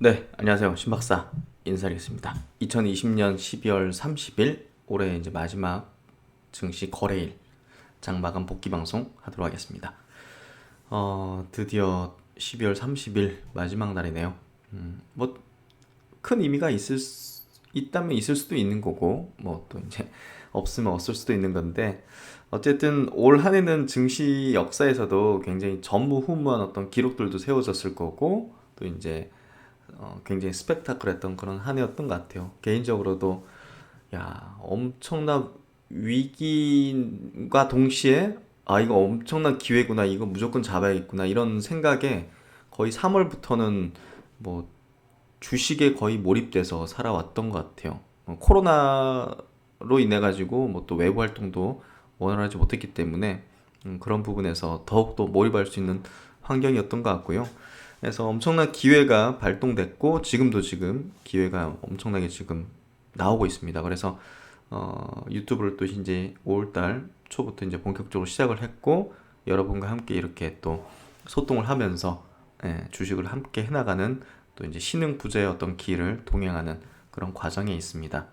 네, 안녕하세요. 신박사 인사드리겠습니다. 2020년 12월 30일 올해 이제 마지막 증시 거래일 장마감 복귀 방송 하도록 하겠습니다. 드디어 12월 30일 마지막 날이네요. 뭐 큰 의미가 있다면 있을 수도 있는 거고, 뭐 또 이제 없으면 없을 수도 있는 건데, 어쨌든 올 한 해는 증시 역사에서도 굉장히 전무후무한 어떤 기록들도 세워졌을 거고, 또 이제 굉장히 스펙타클했던 그런 한 해였던 것 같아요. 개인적으로도 야 엄청난 위기과 동시에 아 이거 엄청난 기회구나 이거 무조건 잡아야겠구나 이런 생각에 거의 3월부터는 뭐 주식에 거의 몰입돼서 살아왔던 것 같아요. 코로나로 인해 가지고 뭐 또 외부 활동도 원활하지 못했기 때문에 그런 부분에서 더욱더 몰입할 수 있는 환경이었던 것 같고요. 그래서 엄청난 기회가 발동됐고 지금 기회가 엄청나게 지금 나오고 있습니다. 그래서 유튜브를 또 이제 5월달 초부터 이제 본격적으로 시작을 했고 여러분과 함께 이렇게 또 소통을 하면서 주식을 함께 해나가는 또 이제 신흥 부자의 어떤 길을 동행하는 그런 과정에 있습니다.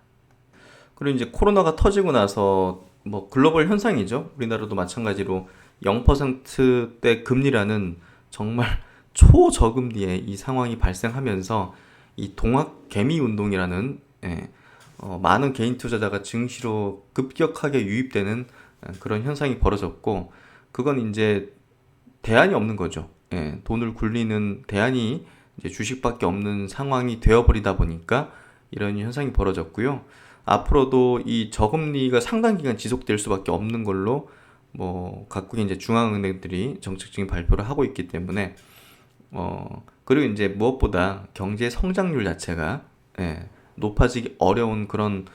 그리고 이제 코로나가 터지고 나서 뭐 글로벌 현상이죠. 우리나라도 마찬가지로 0%대 금리라는 정말 초저금리에 이 상황이 발생하면서 이 동학 개미 운동이라는 많은 개인 투자자가 증시로 급격하게 유입되는 그런 현상이 벌어졌고 그건 이제 대안이 없는 거죠. 돈을 굴리는 대안이 이제 주식밖에 없는 상황이 되어버리다 보니까 이런 현상이 벌어졌고요. 앞으로도 이 저금리가 상당 기간 지속될 수밖에 없는 걸로 뭐 각국의 이제 중앙은행들이 정책적인 발표를 하고 있기 때문에 그리고 이제 무엇보다 경제 성장률 자체가 높아지기 어려운 그런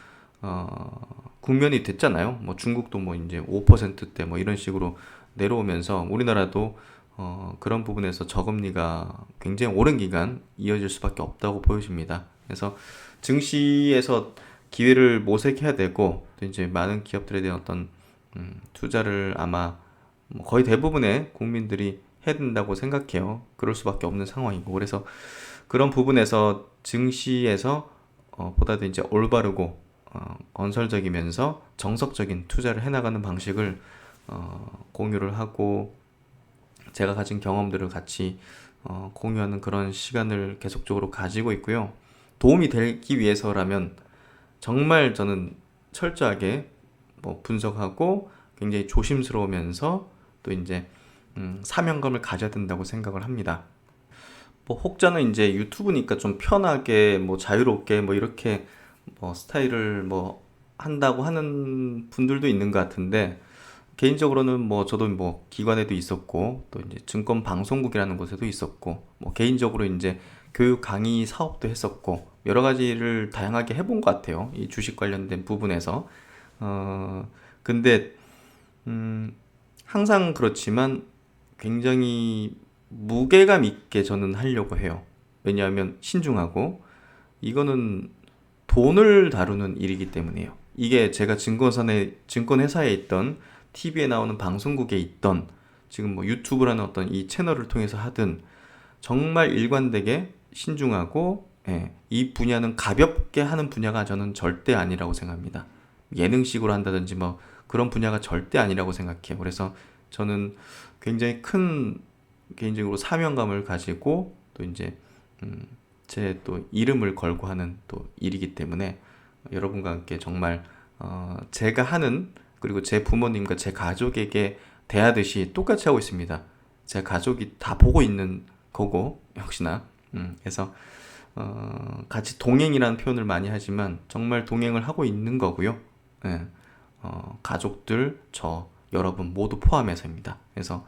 국면이 됐잖아요. 뭐 중국도 뭐 이제 5%대 뭐 이런 식으로 내려오면서 우리나라도 그런 부분에서 저금리가 굉장히 오랜 기간 이어질 수밖에 없다고 보여집니다. 그래서 증시에서 기회를 모색해야 되고 또 이제 많은 기업들에 대한 어떤 투자를 아마 뭐 거의 대부분의 국민들이 해야 된다고 생각해요. 그럴 수밖에 없는 상황이고 그래서 그런 부분에서 증시에서 보다 더 이제 올바르고 건설적이면서 정석적인 투자를 해나가는 방식을 공유를 하고 제가 가진 경험들을 같이 공유하는 그런 시간을 계속적으로 가지고 있고요. 도움이 되기 위해서라면 정말 저는 철저하게 뭐 분석하고 굉장히 조심스러우면서 또 이제 사명감을 가져야 된다고 생각을 합니다. 뭐 혹자는 이제 유튜브니까 좀 편하게 뭐 자유롭게 뭐 이렇게 뭐 스타일을 뭐 한다고 하는 분들도 있는 것 같은데 개인적으로는 뭐 저도 뭐 기관에도 있었고 또 이제 증권 방송국이라는 곳에도 있었고 뭐 개인적으로 이제 교육 강의 사업도 했었고 여러 가지를 다양하게 해본 것 같아요. 이 주식 관련된 부분에서 근데 음, 항상 그렇지만 굉장히 무게감 있게 저는 하려고 해요. 왜냐하면 신중하고 이거는 돈을 다루는 일이기 때문이에요. 이게 제가 증권회사에 있던 TV에 나오는 방송국에 있던 지금 뭐 유튜브라는 어떤 이 채널을 통해서 하든 정말 일관되게 신중하고 이 분야는 가볍게 하는 분야가 저는 절대 아니라고 생각합니다. 예능식으로 한다든지 뭐 그런 분야가 절대 아니라고 생각해요. 그래서 저는 굉장히 큰 개인적으로 사명감을 가지고 또 이제 제 또 이름을 걸고 하는 또 일이기 때문에 여러분과 함께 정말 제가 하는 그리고 제 부모님과 제 가족에게 대하듯이 똑같이 하고 있습니다. 제 가족이 다 보고 있는 거고 역시나 그래서 같이 동행이라는 표현을 많이 하지만 정말 동행을 하고 있는 거고요. 예, 가족들, 저, 여러분 모두 포함해서입니다. 그래서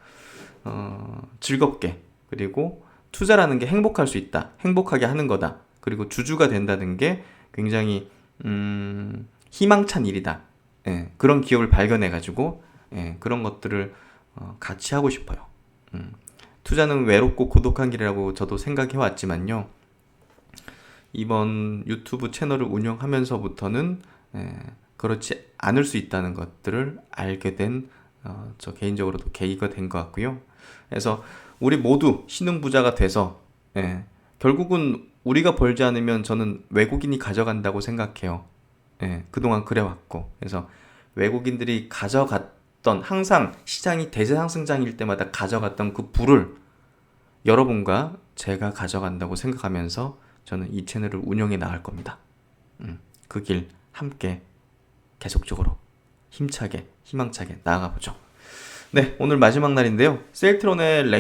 즐겁게 그리고 투자라는 게 행복할 수 있다. 행복하게 하는 거다. 그리고 주주가 된다는 게 굉장히 희망찬 일이다. 그런 기업을 발견해가지고 그런 것들을 같이 하고 싶어요. 투자는 외롭고 고독한 길이라고 저도 생각해 왔지만요. 이번 유튜브 채널을 운영하면서부터는 그렇지 않을 수 있다는 것들을 알게 된 저 개인적으로도 계기가 된 것 같고요. 그래서 우리 모두 신흥부자가 돼서 결국은 우리가 벌지 않으면 저는 외국인이 가져간다고 생각해요. 예, 그동안 그래왔고. 그래서 외국인들이 가져갔던, 항상 시장이 대세상승장일 때마다 가져갔던 그 부를 여러분과 제가 가져간다고 생각하면서 저는 이 채널을 운영해 나갈 겁니다. 그 길 함께 계속적으로 힘차게 희망차게 나아가 보죠. 네, 오늘 마지막 날인데요. 셀트론의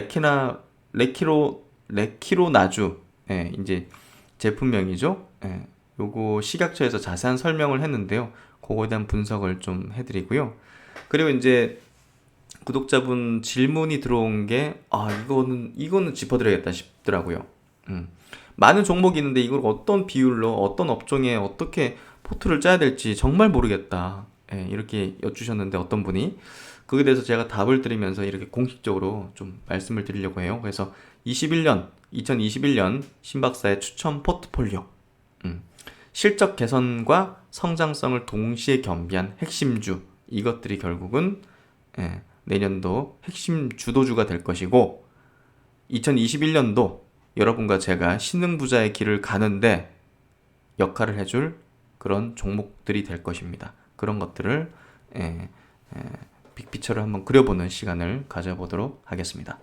레키로 나주, 예, 이제 제품명이죠. 예, 요거 식약처에서 자세한 설명을 했는데요. 그거에 대한 분석을 좀 해드리고요. 그리고 이제 구독자분 질문이 들어온 게, 이거는 짚어드려야겠다 싶더라고요. 많은 종목이 있는데 이걸 어떤 비율로, 어떤 업종에 어떻게 포트를 짜야 될지 정말 모르겠다. 예, 이렇게 여쭈셨는데 어떤 분이. 그에 대해서 제가 답을 드리면서 이렇게 공식적으로 좀 말씀을 드리려고 해요. 그래서 2021년 신박사의 추천 포트폴리오. 실적 개선과 성장성을 동시에 겸비한 핵심주. 이것들이 결국은 내년도 핵심 주도주가 될 것이고, 2021년도 여러분과 제가 신흥부자의 길을 가는데 역할을 해줄 그런 종목들이 될 것입니다. 그런 것들을 빅피처를 한번 그려보는 시간을 가져보도록 하겠습니다.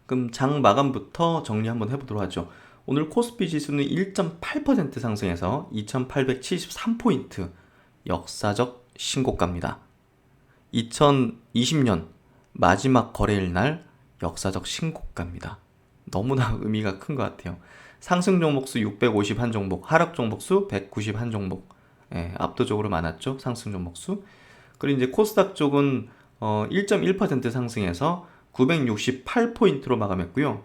그럼 장 마감부터 정리 한번 해보도록 하죠. 오늘 코스피 지수는 1.8% 상승해서 2873포인트 역사적 신고가입니다. 2020년 마지막 거래일 날 역사적 신고가입니다. 너무나 의미가 큰 것 같아요. 상승 종목수 651 종목, 하락 종목수 191 종목. 압도적으로 많았죠. 상승 종목수. 그리고 이제 코스닥 쪽은 1.1% 상승해서 968포인트로 마감했고요.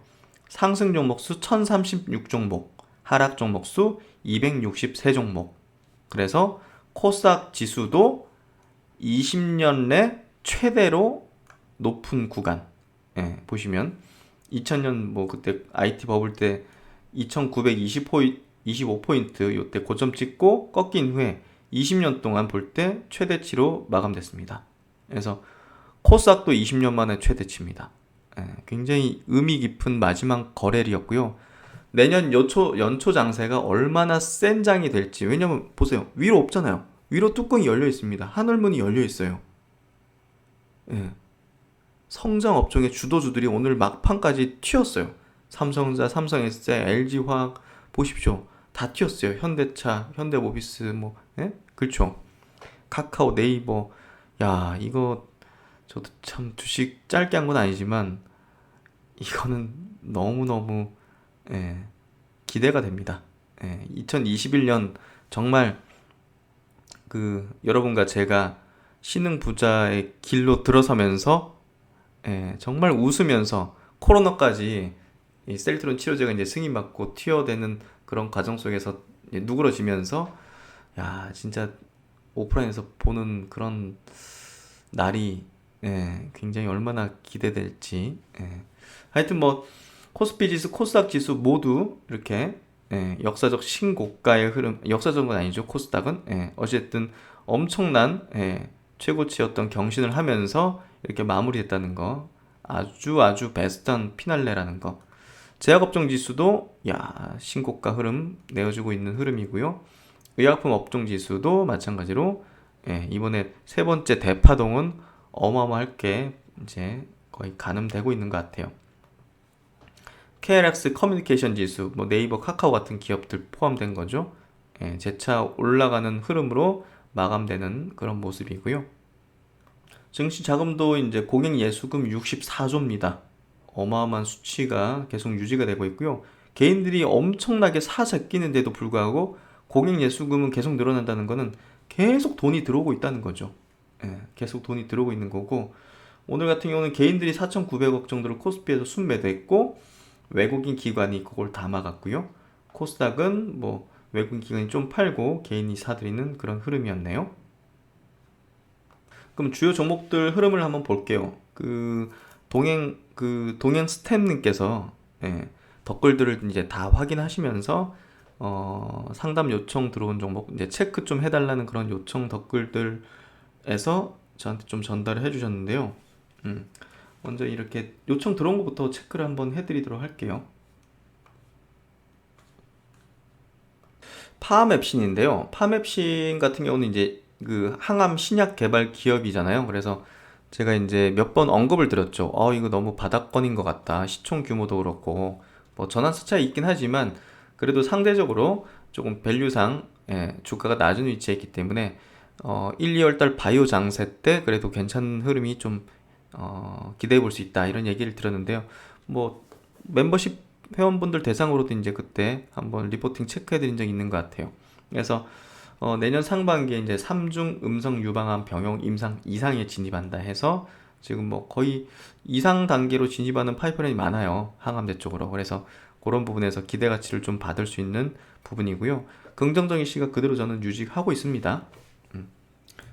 상승 종목수 1036 종목, 하락 종목수 263 종목. 그래서 코스닥 지수도 20년 내 최대로 높은 구간. 보시면 2000년 뭐 그때 IT 버블 때 2925포인트 요때 고점 찍고 꺾인 후에 20년 동안 볼 때 최대치로 마감됐습니다. 그래서 코스닥도 20년 만에 최대치입니다. 굉장히 의미 깊은 마지막 거래일이었고요. 내년 연초 장세가 얼마나 센 장이 될지. 왜냐면 보세요. 위로 없잖아요. 위로 뚜껑이 열려 있습니다. 하늘문이 열려 있어요. 성장 업종의 주도주들이 오늘 막판까지 튀었어요. 삼성전자, 삼성SJ, LG화학 보십시오. 다 튀었어요. 현대차, 현대모비스 뭐, 그렇죠. 카카오, 네이버. 야, 이거 저도 참 주식 짧게 한 건 아니지만 이거는 너무너무 기대가 됩니다. 2021년 정말 여러분과 제가 신흥 부자의 길로 들어서면서 정말 웃으면서 코로나까지 이 셀트론 치료제가 이제 승인받고 튀어대는 그런 과정 속에서 누그러지면서 진짜 오프라인에서 보는 그런 날이 굉장히 얼마나 기대될지. 하여튼 뭐 코스피 지수, 코스닥 지수 모두 이렇게 역사적 신고가의 흐름, 역사적인 건 아니죠. 코스닥은 어쨌든 엄청난 최고치였던 경신을 하면서 이렇게 마무리했다는 거, 아주 베스트한 피날레라는 거. 제약업종 지수도 신고가 흐름 내어주고 있는 흐름이고요. 의약품 업종 지수도 마찬가지로 이번에 세 번째 대파동은 어마어마하게 이제 거의 가늠되고 있는 것 같아요. KLX 커뮤니케이션 지수, 뭐 네이버, 카카오 같은 기업들 포함된 거죠. 재차 올라가는 흐름으로 마감되는 그런 모습이고요. 증시 자금도 이제 고객 예수금 64조입니다. 어마어마한 수치가 계속 유지가 되고 있고요. 개인들이 엄청나게 사재끼는데도 불구하고 고객 예수금은 계속 늘어난다는 것은 계속 돈이 들어오고 있다는 거죠. 계속 돈이 들어오고 있는 거고, 오늘 같은 경우는 개인들이 4,900억 정도를 코스피에서 순매도했고 외국인 기관이 그걸 다 막았고요. 코스닥은 뭐 외국인 기관이 좀 팔고 개인이 사들이는 그런 흐름이었네요. 그럼 주요 종목들 흐름을 한번 볼게요. 동행 스탭님께서 댓글들을 이제 다 확인하시면서 상담 요청 들어온 종목 이제 체크 좀 해달라는 그런 요청 댓글들에서 저한테 좀 전달을 해주셨는데요. 먼저 이렇게 요청 들어온 것부터 체크를 한번 해드리도록 할게요. 파맵신인데요. 파맵신 같은 경우는 이제 그 항암 신약 개발 기업이잖아요. 그래서 제가 이제 몇 번 언급을 드렸죠. 이거 너무 바닥권인 것 같다. 시총 규모도 그렇고 뭐 전환사 차이 있긴 하지만 그래도 상대적으로 조금 밸류상 주가가 낮은 위치에 있기 때문에 1, 2월 달 바이오 장세 때 그래도 괜찮은 흐름이 좀 기대해 볼 수 있다. 이런 얘기를 들었는데요. 뭐 멤버십 회원분들 대상으로도 이제 그때 한번 리포팅 체크해 드린 적이 있는 것 같아요. 그래서 내년 상반기에 이제 3중 음성 유방암 병용 임상 이상에 진입한다 해서 지금 뭐 거의 이상 단계로 진입하는 파이프라인이 많아요. 항암제 쪽으로. 그래서 그런 부분에서 기대 가치를 좀 받을 수 있는 부분이고요. 긍정적인 시각 그대로 저는 유지하고 있습니다.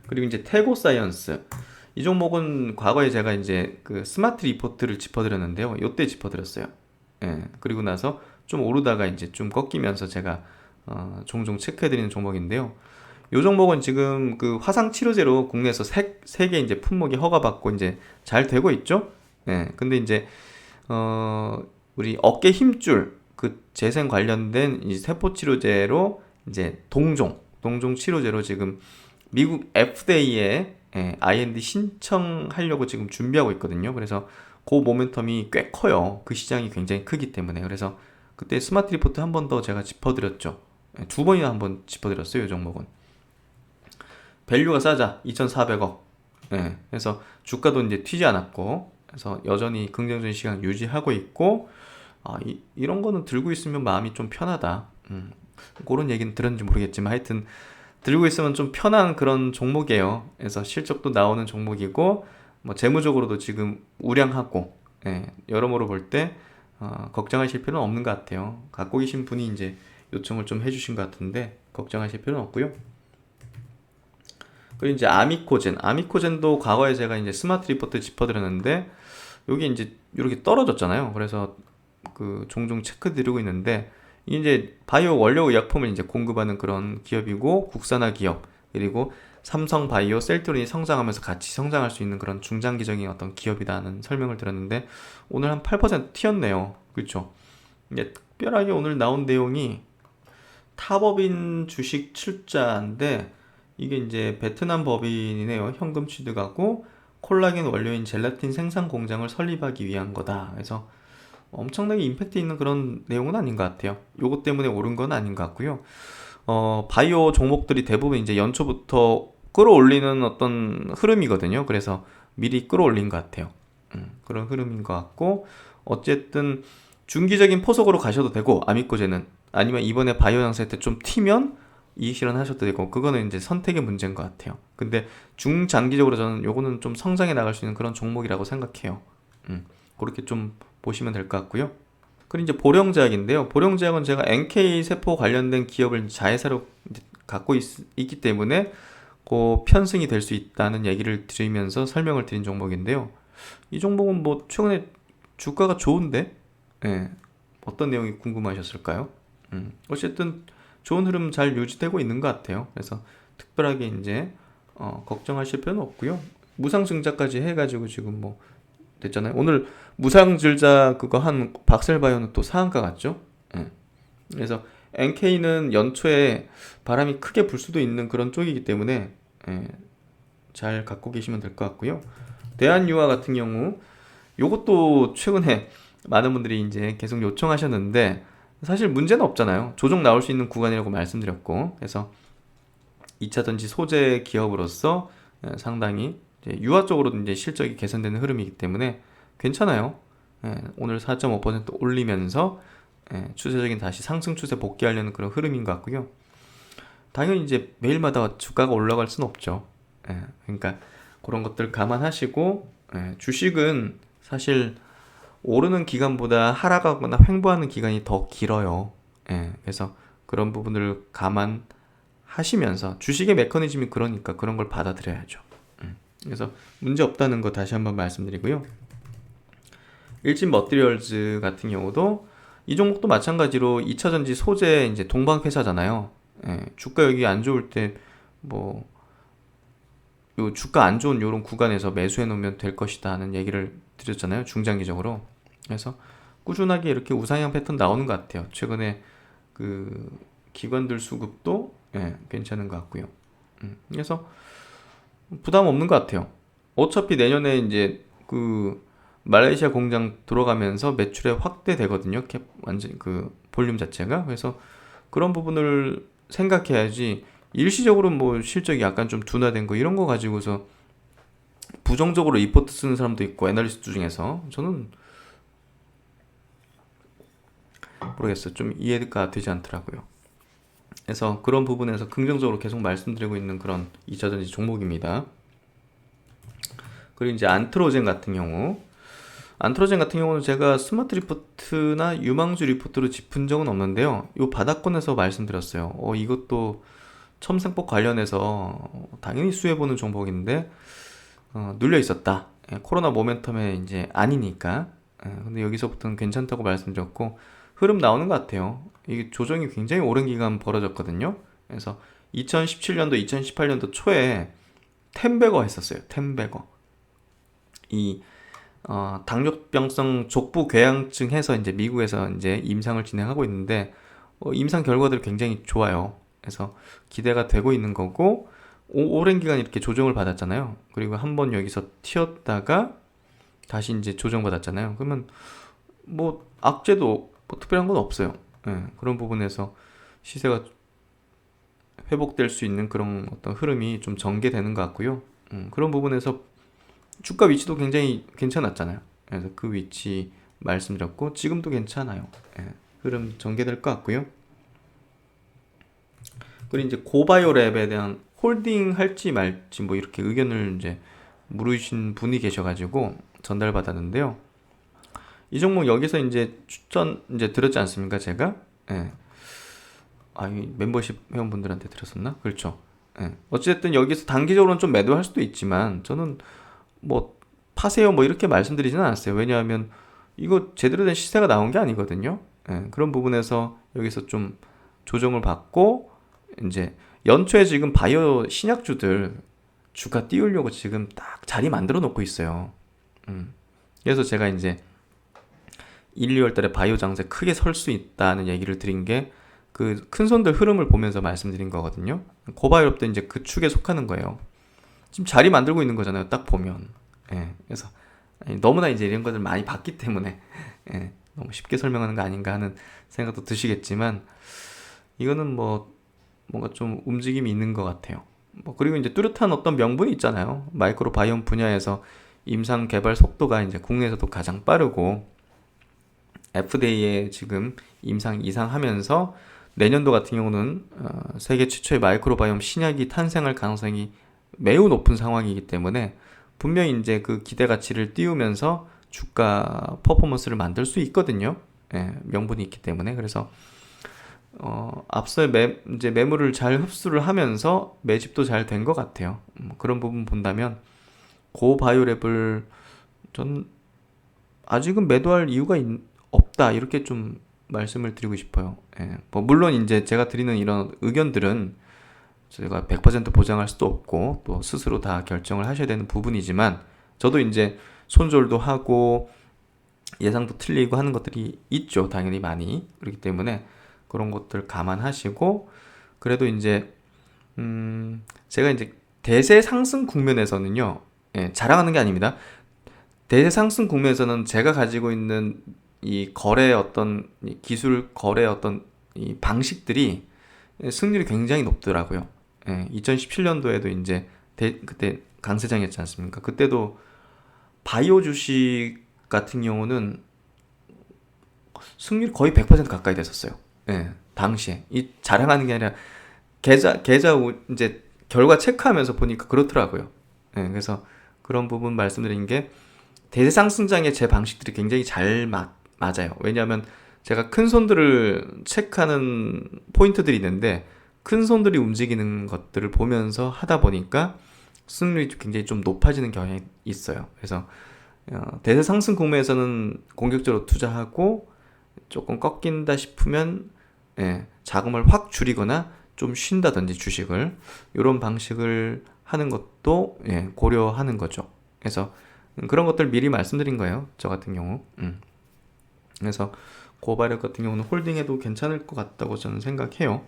그리고 이제 태고 사이언스. 이 종목은 과거에 제가 이제 그 스마트 리포트를 짚어드렸는데요. 요때 짚어드렸어요. 그리고 나서 좀 오르다가 이제 좀 꺾이면서 제가 종종 체크해드리는 종목인데요. 이 종목은 지금 그 화상 치료제로 국내에서 세 개 이제 품목이 허가받고 이제 잘 되고 있죠. 근데 이제 우리 어깨 힘줄 그 재생 관련된 이 세포 치료제로 이제 동종 치료제로 지금 미국 FDA에 IND 신청하려고 지금 준비하고 있거든요. 그래서 그 모멘텀이 꽤 커요. 그 시장이 굉장히 크기 때문에. 그래서 그때 스마트 리포트 한 번 더 제가 짚어드렸죠. 두 번이나 한 번 짚어드렸어요. 이 종목은. 밸류가 싸자. 2,400억. 그래서 주가도 이제 튀지 않았고, 그래서 여전히 긍정적인 시간 유지하고 있고, 이런 거는 들고 있으면 마음이 좀 편하다. 그런 얘기는 들었는지 모르겠지만 하여튼 들고 있으면 좀 편한 그런 종목이에요. 그래서 실적도 나오는 종목이고 뭐 재무적으로도 지금 우량하고 여러모로 볼 때 걱정하실 필요는 없는 것 같아요. 갖고 계신 분이 이제 요청을 좀 해주신 것 같은데 걱정하실 필요는 없고요. 그리고 이제 아미코젠도 과거에 제가 이제 스마트 리포트 짚어드렸는데 여기 이제 이렇게 떨어졌잖아요. 그래서 그 종종 체크 드리고 있는데 이게 이제 바이오 원료 의약품을 이제 공급하는 그런 기업이고 국산화 기업 그리고 삼성 바이오 셀트론이 성장하면서 같이 성장할 수 있는 그런 중장기적인 어떤 기업이다는 설명을 드렸는데 오늘 한 8% 튀었네요. 그렇죠? 이게 특별하게 오늘 나온 내용이 타법인 주식 출자인데 이게 이제 베트남 법인이네요. 현금 취득하고 콜라겐 원료인 젤라틴 생산 공장을 설립하기 위한 거다. 그래서 엄청나게 임팩트 있는 그런 내용은 아닌 것 같아요. 요것 때문에 오른 건 아닌 것 같고요. 바이오 종목들이 대부분 이제 연초부터 끌어올리는 어떤 흐름이거든요. 그래서 미리 끌어올린 것 같아요. 그런 흐름인 것 같고 어쨌든 중기적인 포석으로 가셔도 되고 아미코제는 아니면 이번에 바이오 장세 때 좀 튀면 이익 실현하셔도 되고 그거는 이제 선택의 문제인 것 같아요. 근데 중장기적으로 저는 요거는 좀 성장해 나갈 수 있는 그런 종목이라고 생각해요. 그렇게 좀 보시면 될 것 같고요. 그리고 이제 보령제약인데요. 보령제약은 제가 NK 세포 관련된 기업을 자회사로 갖고 있기 때문에 그 편승이 될 수 있다는 얘기를 드리면서 설명을 드린 종목인데요. 이 종목은 뭐 최근에 주가가 좋은데 어떤 내용이 궁금하셨을까요? 어쨌든 좋은 흐름 잘 유지되고 있는 것 같아요. 그래서 특별하게 이제 걱정하실 필요는 없고요. 무상증자까지 해가지고 지금 뭐 됐잖아요. 오늘 무상증자 그거 한 박셀바이오는 또 상한가 같죠? 그래서 NK는 연초에 바람이 크게 불 수도 있는 그런 쪽이기 때문에 잘 갖고 계시면 될 것 같고요. 대한유화 같은 경우 요것도 최근에 많은 분들이 이제 계속 요청하셨는데 사실 문제는 없잖아요. 조정 나올 수 있는 구간이라고 말씀드렸고 그래서 2차전지 소재 기업으로서 상당히 이제 유화 쪽으로도 이제 실적이 개선되는 흐름이기 때문에 괜찮아요. 오늘 4.5% 올리면서 추세적인 다시 상승 추세 복귀하려는 그런 흐름인 것 같고요. 당연히 이제 매일마다 주가가 올라갈 수는 없죠. 그러니까 그런 것들 감안하시고 주식은 사실 오르는 기간보다 하락하거나 횡보하는 기간이 더 길어요. 그래서 그런 부분을 감안하시면서 주식의 메커니즘이 그러니까 그런 걸 받아들여야죠. 그래서 문제 없다는 거 다시 한번 말씀드리고요. 일진 머티리얼즈 같은 경우도 이 종목도 마찬가지로 2차전지 소재 이제 동방 회사잖아요. 주가 여기 안 좋을 때 뭐 요 주가 안 좋은 요런 구간에서 매수해 놓으면 될 것이다 하는 얘기를 드렸잖아요. 중장기적으로. 그래서 꾸준하게 이렇게 우상향 패턴 나오는 것 같아요. 최근에 그 기관들 수급도 괜찮은 것 같고요. 그래서 부담 없는 것 같아요. 어차피 내년에 이제 그 말레이시아 공장 들어가면서 매출에 확대되거든요. 완전 그 볼륨 자체가. 그래서 그런 부분을 생각해야지 일시적으로 뭐 실적이 약간 좀 둔화된 거 이런 거 가지고서 부정적으로 리포트 쓰는 사람도 있고 애널리스트 중에서 저는 모르겠어요. 좀 이해가 되지 않더라고요. 그래서 그런 부분에서 긍정적으로 계속 말씀드리고 있는 그런 2차전지 종목입니다. 그리고 이제 안트로젠 같은 경우는 제가 스마트 리포트나 유망주 리포트로 짚은 적은 없는데요. 이 바닥권에서 말씀드렸어요. 이것도 첨생법 관련해서 당연히 수혜보는 종목인데 눌려 있었다. 코로나 모멘텀에 이제 아니니까. 근데 여기서부터는 괜찮다고 말씀드렸고 흐름 나오는 것 같아요. 이게 조정이 굉장히 오랜 기간 벌어졌거든요. 그래서 2017년도, 2018년도 초에 텐베거 했었어요. 텐베거. 이 당뇨병성 족부 궤양증 해서 이제 미국에서 이제 임상을 진행하고 있는데 임상 결과들이 굉장히 좋아요. 그래서 기대가 되고 있는 거고 오랜 기간 이렇게 조정을 받았잖아요. 그리고 한번 여기서 튀었다가 다시 이제 조정받았잖아요. 그러면 뭐 악재도 뭐 특별한 건 없어요. 그런 부분에서 시세가 회복될 수 있는 그런 어떤 흐름이 좀 전개되는 것 같고요. 그런 부분에서 주가 위치도 굉장히 괜찮았잖아요. 그래서 그 위치 말씀드렸고 지금도 괜찮아요. 흐름 전개될 것 같고요. 그리고 이제 고바이오랩에 대한 홀딩 할지 말지 뭐 이렇게 의견을 이제 물으신 분이 계셔가지고 전달받았는데요. 이 종목 여기서 이제 추천 이제 드렸지 않습니까? 제가 이 멤버십 회원분들한테 드렸었나? 그렇죠. 어쨌든 여기서 단기적으로는 좀 매도할 수도 있지만 저는 뭐 파세요 뭐 이렇게 말씀드리지는 않았어요. 왜냐하면 이거 제대로 된 시세가 나온 게 아니거든요. 그런 부분에서 여기서 좀 조정을 받고 이제 연초에 지금 바이오 신약주들 주가 띄우려고 지금 딱 자리 만들어 놓고 있어요. 그래서 제가 이제 1, 2월 달에 바이오 장세 크게 설 수 있다는 얘기를 드린 게 그 큰손들 흐름을 보면서 말씀드린 거거든요. 고바이오랩도 이제 그 축에 속하는 거예요. 지금 자리 만들고 있는 거잖아요. 딱 보면. 그래서 너무나 이제 이런 것들 많이 봤기 때문에 너무 쉽게 설명하는 거 아닌가 하는 생각도 드시겠지만 이거는 뭐 뭔가 좀 움직임이 있는 것 같아요. 뭐 그리고 이제 뚜렷한 어떤 명분이 있잖아요. 마이크로 바이옴 분야에서 임상 개발 속도가 이제 국내에서도 가장 빠르고 FDA에 지금 임상 이상하면서 내년도 같은 경우는 세계 최초의 마이크로바이옴 신약이 탄생할 가능성이 매우 높은 상황이기 때문에 분명히 이제 그 기대 가치를 띄우면서 주가 퍼포먼스를 만들 수 있거든요. 명분이 있기 때문에. 그래서 앞서 이제 매물을 잘 흡수를 하면서 매집도 잘 된 것 같아요. 그런 부분 본다면 고바이오랩을 전 아직은 매도할 이유가 없다 이렇게 좀 말씀을 드리고 싶어요. 뭐 물론 이제 제가 드리는 이런 의견들은 제가 100% 보장할 수도 없고 또 스스로 다 결정을 하셔야 되는 부분이지만 저도 이제 손절도 하고 예상도 틀리고 하는 것들이 있죠. 당연히 많이. 그렇기 때문에 그런 것들 감안하시고 그래도 이제 제가 이제 대세 상승 국면에서는요. 자랑하는 게 아닙니다. 대세 상승 국면에서는 제가 가지고 있는 이 거래 어떤 기술 거래 어떤 이 방식들이 승률이 굉장히 높더라고요. 2017년도에도 이제 그때 강세장이었지 않습니까? 그때도 바이오 주식 같은 경우는 승률이 거의 100% 가까이 됐었어요. 당시에 이 자랑하는 게 아니라 계좌 이제 결과 체크하면서 보니까 그렇더라고요. 그래서 그런 부분 말씀드린 게 대세 상승장의 제 방식들이 굉장히 잘 맞아요. 왜냐하면 제가 큰 손들을 체크하는 포인트들이 있는데 큰 손들이 움직이는 것들을 보면서 하다 보니까 수익률이 굉장히 좀 높아지는 경향이 있어요. 그래서 대세 상승 국면에서는 공격적으로 투자하고 조금 꺾인다 싶으면 자금을 확 줄이거나 좀 쉰다든지 주식을 이런 방식을 하는 것도 고려하는 거죠. 그래서 그런 것들 미리 말씀드린 거예요. 저 같은 경우. 그래서 고발력 같은 경우는 홀딩해도 괜찮을 것 같다고 저는 생각해요.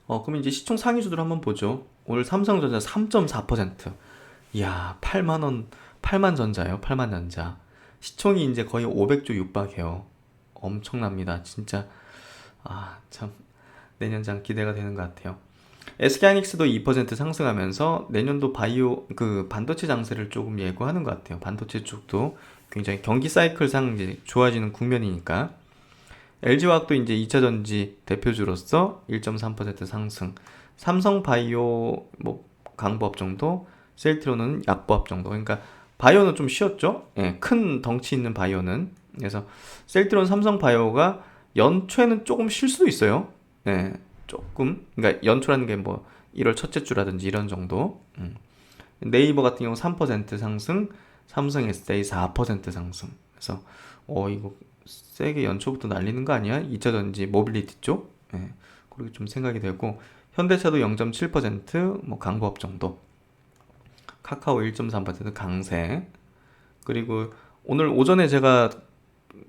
그럼 이제 시총 상위주들 한번 보죠. 오늘 삼성전자 3.4%. 이야, 8만 원, 8만 전자예요. 8만 전자. 시총이 이제 거의 500조 육박해요. 엄청납니다. 진짜. 참 내년장 기대가 되는 것 같아요. SK하이닉스도 2% 상승하면서 내년도 바이오 그 반도체 장세를 조금 예고하는 것 같아요. 반도체 쪽도 굉장히 경기 사이클상 이제 좋아지는 국면이니까. LG화학도 이제 2차전지 대표주로서 1.3% 상승. 삼성바이오 뭐 강보합 정도, 셀트리온은 약보합 정도. 그러니까 바이오는 좀 쉬었죠. 예, 큰 덩치 있는 바이오는. 그래서 셀트리온, 삼성바이오가 연초에는 조금 쉴 수도 있어요. 예, 조금. 그러니까 연초라는 게 뭐 1월 첫째 주라든지 이런 정도. 네이버 같은 경우 3% 상승, 삼성 에세이 4% 상승. 그래서 이거 세게 연초부터 날리는 거 아니야? 2차전지 모빌리티 쪽. 예, 그렇게 좀 생각이 되고, 현대차도 0.7%뭐 강보합 정도. 카카오 1.3% 강세. 그리고 오늘 오전에 제가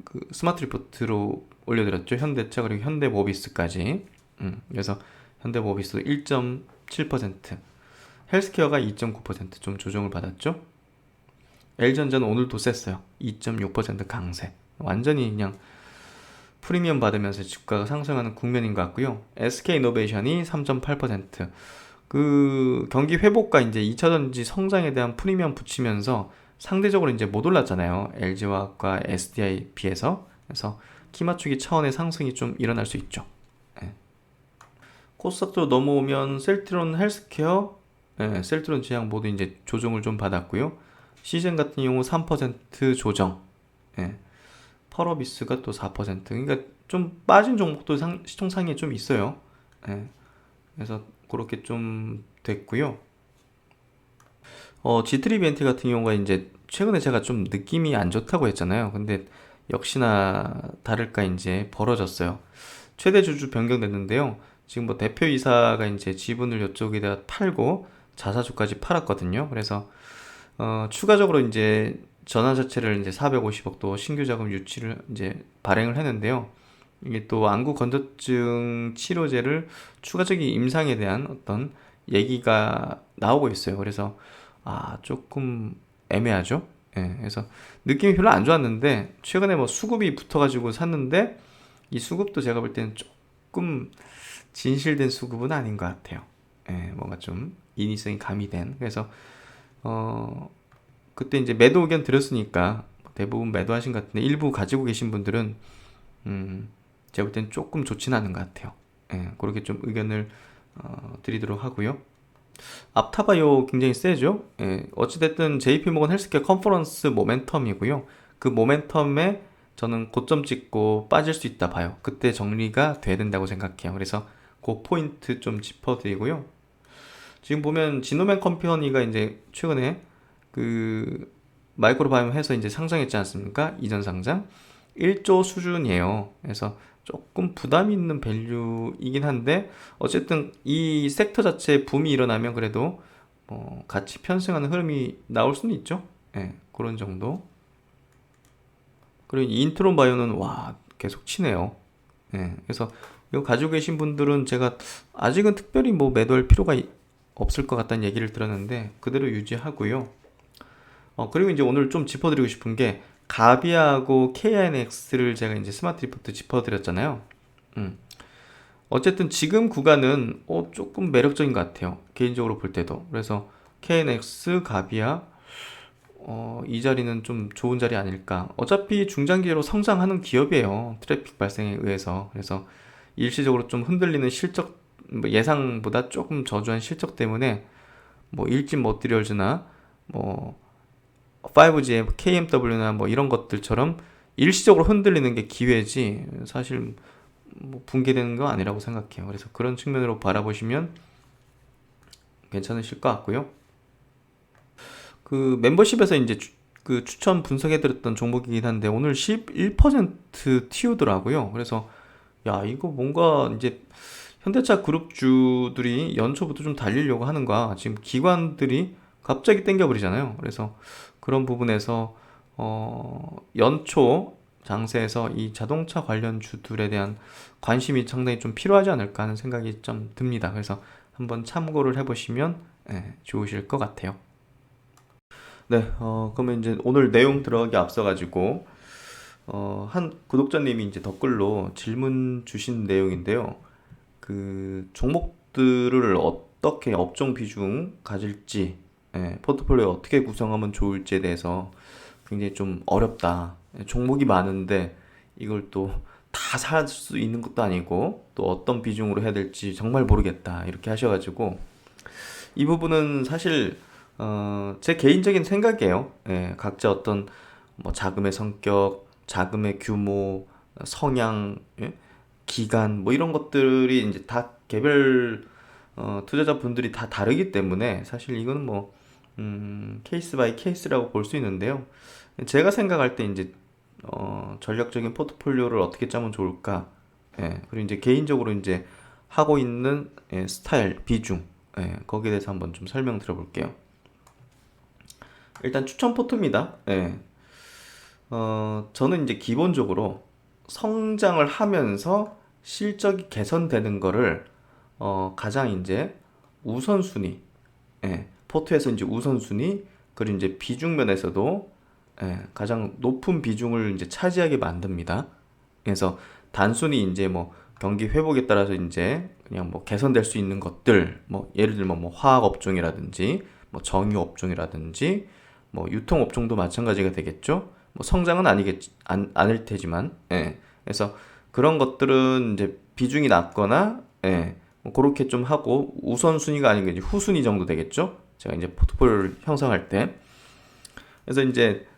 그 스마트 리포트로 올려드렸죠. 현대차 그리고 현대모비스까지. 그래서 현대모비스 1.7%, 헬스케어가 2.9%좀 조정을 받았죠. L전자는 오늘도 셌어요. 2.6% 강세. 완전히 그냥 프리미엄 받으면서 주가가 상승하는 국면인 것 같고요. SK이노베이션이 3.8%. 그 경기 회복과 이제 2차전지 성장에 대한 프리미엄 붙이면서 상대적으로 이제 못 올랐잖아요. LG화학과 SDI 비해서. 그래서 키 맞추기 차원의 상승이 좀 일어날 수 있죠. 예. 코스닥으로 넘어오면 셀트리온 헬스케어, 셀트리온 제약 모두 이제 조정을 좀 받았고요. 시즌 같은 경우 3% 조정. 예. 펄어비스가 또 4%. 그러니까 좀 빠진 종목도 시총 상위에 좀 있어요. 예. 그래서 그렇게 좀 됐고요. G3BNT 같은 경우가 이제 최근에 제가 좀 느낌이 안 좋다고 했잖아요. 근데 역시나 다를까 이제 벌어졌어요. 최대 주주 변경됐는데요. 지금 뭐 대표이사가 이제 지분을 이쪽에다 팔고 자사주까지 팔았거든요. 그래서 추가적으로 이제 전환사채를 이제 450억도 신규 자금 유치를 이제 발행을 했는데요. 이게 또 안구 건조증 치료제를 추가적인 임상에 대한 어떤 얘기가 나오고 있어요. 그래서 조금 애매하죠. 예, 그래서 느낌이 별로 안 좋았는데 최근에 뭐 수급이 붙어가지고 샀는데 이 수급도 제가 볼 때는 조금 진실된 수급은 아닌 것 같아요. 예, 뭔가 좀 인위성이 가미된. 그래서 그때 이제 매도 의견 드렸으니까 대부분 매도하신 것 같은데 일부 가지고 계신 분들은 제가 볼 땐 조금 좋지는 않은 것 같아요. 예, 그렇게 좀 의견을 드리도록 하고요. 앞타바이오 굉장히 세죠. 예, 어찌됐든 JP모건 헬스케어 컨퍼런스 모멘텀이고요. 그 모멘텀에 저는 고점 찍고 빠질 수 있다 봐요. 그때 정리가 돼야 된다고 생각해요. 그래서 그 포인트 좀 짚어드리고요. 지금 보면 지노맨 컴퍼니가 이제 최근에 그 마이크로바이옴 해서 이제 상장했지 않습니까? 이전 상장 1조 수준이에요. 그래서 조금 부담 있는 밸류이긴 한데 어쨌든 이 섹터 자체에 붐이 일어나면 그래도 같이 편승하는 흐름이 나올 수는 있죠. 예, 그런 정도. 그리고 이 인트론 바이오는 와 계속 치네요. 예, 그래서 이거 가지고 계신 분들은 제가 아직은 특별히 뭐 매도할 필요가 없을 것 같다는 얘기를 들었는데 그대로 유지하고요. 그리고 이제 오늘 좀 짚어드리고 싶은 게 가비하고 KNX를 제가 이제 스마트 리포트 짚어드렸잖아요. 어쨌든 지금 구간은 조금 매력적인 것 같아요. 개인적으로 볼 때도. 그래서 KNX, 가비아 이 자리는 좀 좋은 자리 아닐까. 어차피 중장기로 성장하는 기업이에요. 트래픽 발생에 의해서. 그래서 일시적으로 좀 흔들리는 실적, 뭐 예상보다 조금 저조한 실적 때문에 뭐 일진 머티리얼즈나 뭐 5G의 KMW나 뭐 이런 것들처럼 일시적으로 흔들리는 게 기회지 사실 뭐 붕괴되는 건 아니라고 생각해요. 그래서 그런 측면으로 바라보시면 괜찮으실 것 같고요. 그 멤버십에서 이제 그 추천 분석해드렸던 종목이긴 한데 오늘 11% 튀우더라고요. 그래서 야 이거 뭔가 이제 현대차 그룹주들이 연초부터 좀 달리려고 하는가 지금 기관들이 갑자기 땡겨버리잖아요. 그래서 그런 부분에서 연초 장세에서 이 자동차 관련 주들에 대한 관심이 상당히 좀 필요하지 않을까 하는 생각이 좀 듭니다. 그래서 한번 참고를 해보시면 좋으실 것 같아요. 네, 그러면 이제 오늘 내용 들어가기 앞서가지고 한 구독자님이 이제 댓글로 질문 주신 내용인데요. 그 종목들을 어떻게 업종 비중 가질지, 포트폴리오 어떻게 구성하면 좋을지에 대해서 굉장히 좀 어렵다. 종목이 많은데 이걸 또 다 살 수 있는 것도 아니고 또 어떤 비중으로 해야 될지 정말 모르겠다. 이렇게 하셔가지고 이 부분은 사실 제 개인적인 생각이에요. 각자 어떤 뭐 자금의 성격, 자금의 규모, 성향, 기간 뭐 이런 것들이 이제 다 개별 투자자분들이 다 다르기 때문에 사실 이거는 뭐 케이스 바이 케이스라고 볼 수 있는데요. 제가 생각할 때 이제 전략적인 포트폴리오를 어떻게 짜면 좋을까? 그리고 이제 개인적으로 이제 하고 있는 스타일, 비중, 거기에 대해서 한번 좀 설명 드려볼게요. 일단 추천 포트입니다. 저는 이제 기본적으로 성장을 하면서 실적이 개선되는 거를 가장 이제 우선순위, 포트에서 이제 우선순위, 그리고 이제 비중 면에서도 가장 높은 비중을 이제 차지하게 만듭니다. 그래서 단순히 이제 뭐 경기 회복에 따라서 이제 그냥 뭐 개선될 수 있는 것들, 뭐 예를 들면 뭐 화학 업종이라든지, 뭐 정유 업종이라든지, 뭐 유통 업종도 마찬가지가 되겠죠. 뭐 성장은 아닐 테지만, 그래서 그런 것들은 이제 비중이 낮거나, 뭐 그렇게 좀 하고 우선순위가 아닌 게 이제 후순위 정도 되겠죠. 제가 이제 포트폴리오를 형성할 때. 그래서 이제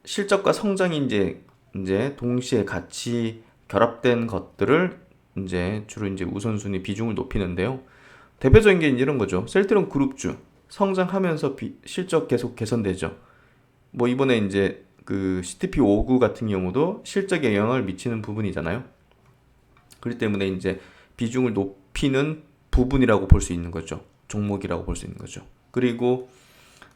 실적과 성장이 이제 동시에 같이 결합된 것들을 이제 주로 이제 우선순위 비중을 높이는데요. 대표적인 게 이런 거죠. 셀트리온 그룹주 성장하면서 실적 계속 개선되죠. 뭐 이번에 이제 그 CTP59 같은 경우도 실적에 영향을 미치는 부분이잖아요. 그렇기 때문에 이제 비중을 높이는 부분이라고 볼 수 있는 거죠. 종목이라고 볼 수 있는 거죠. 그리고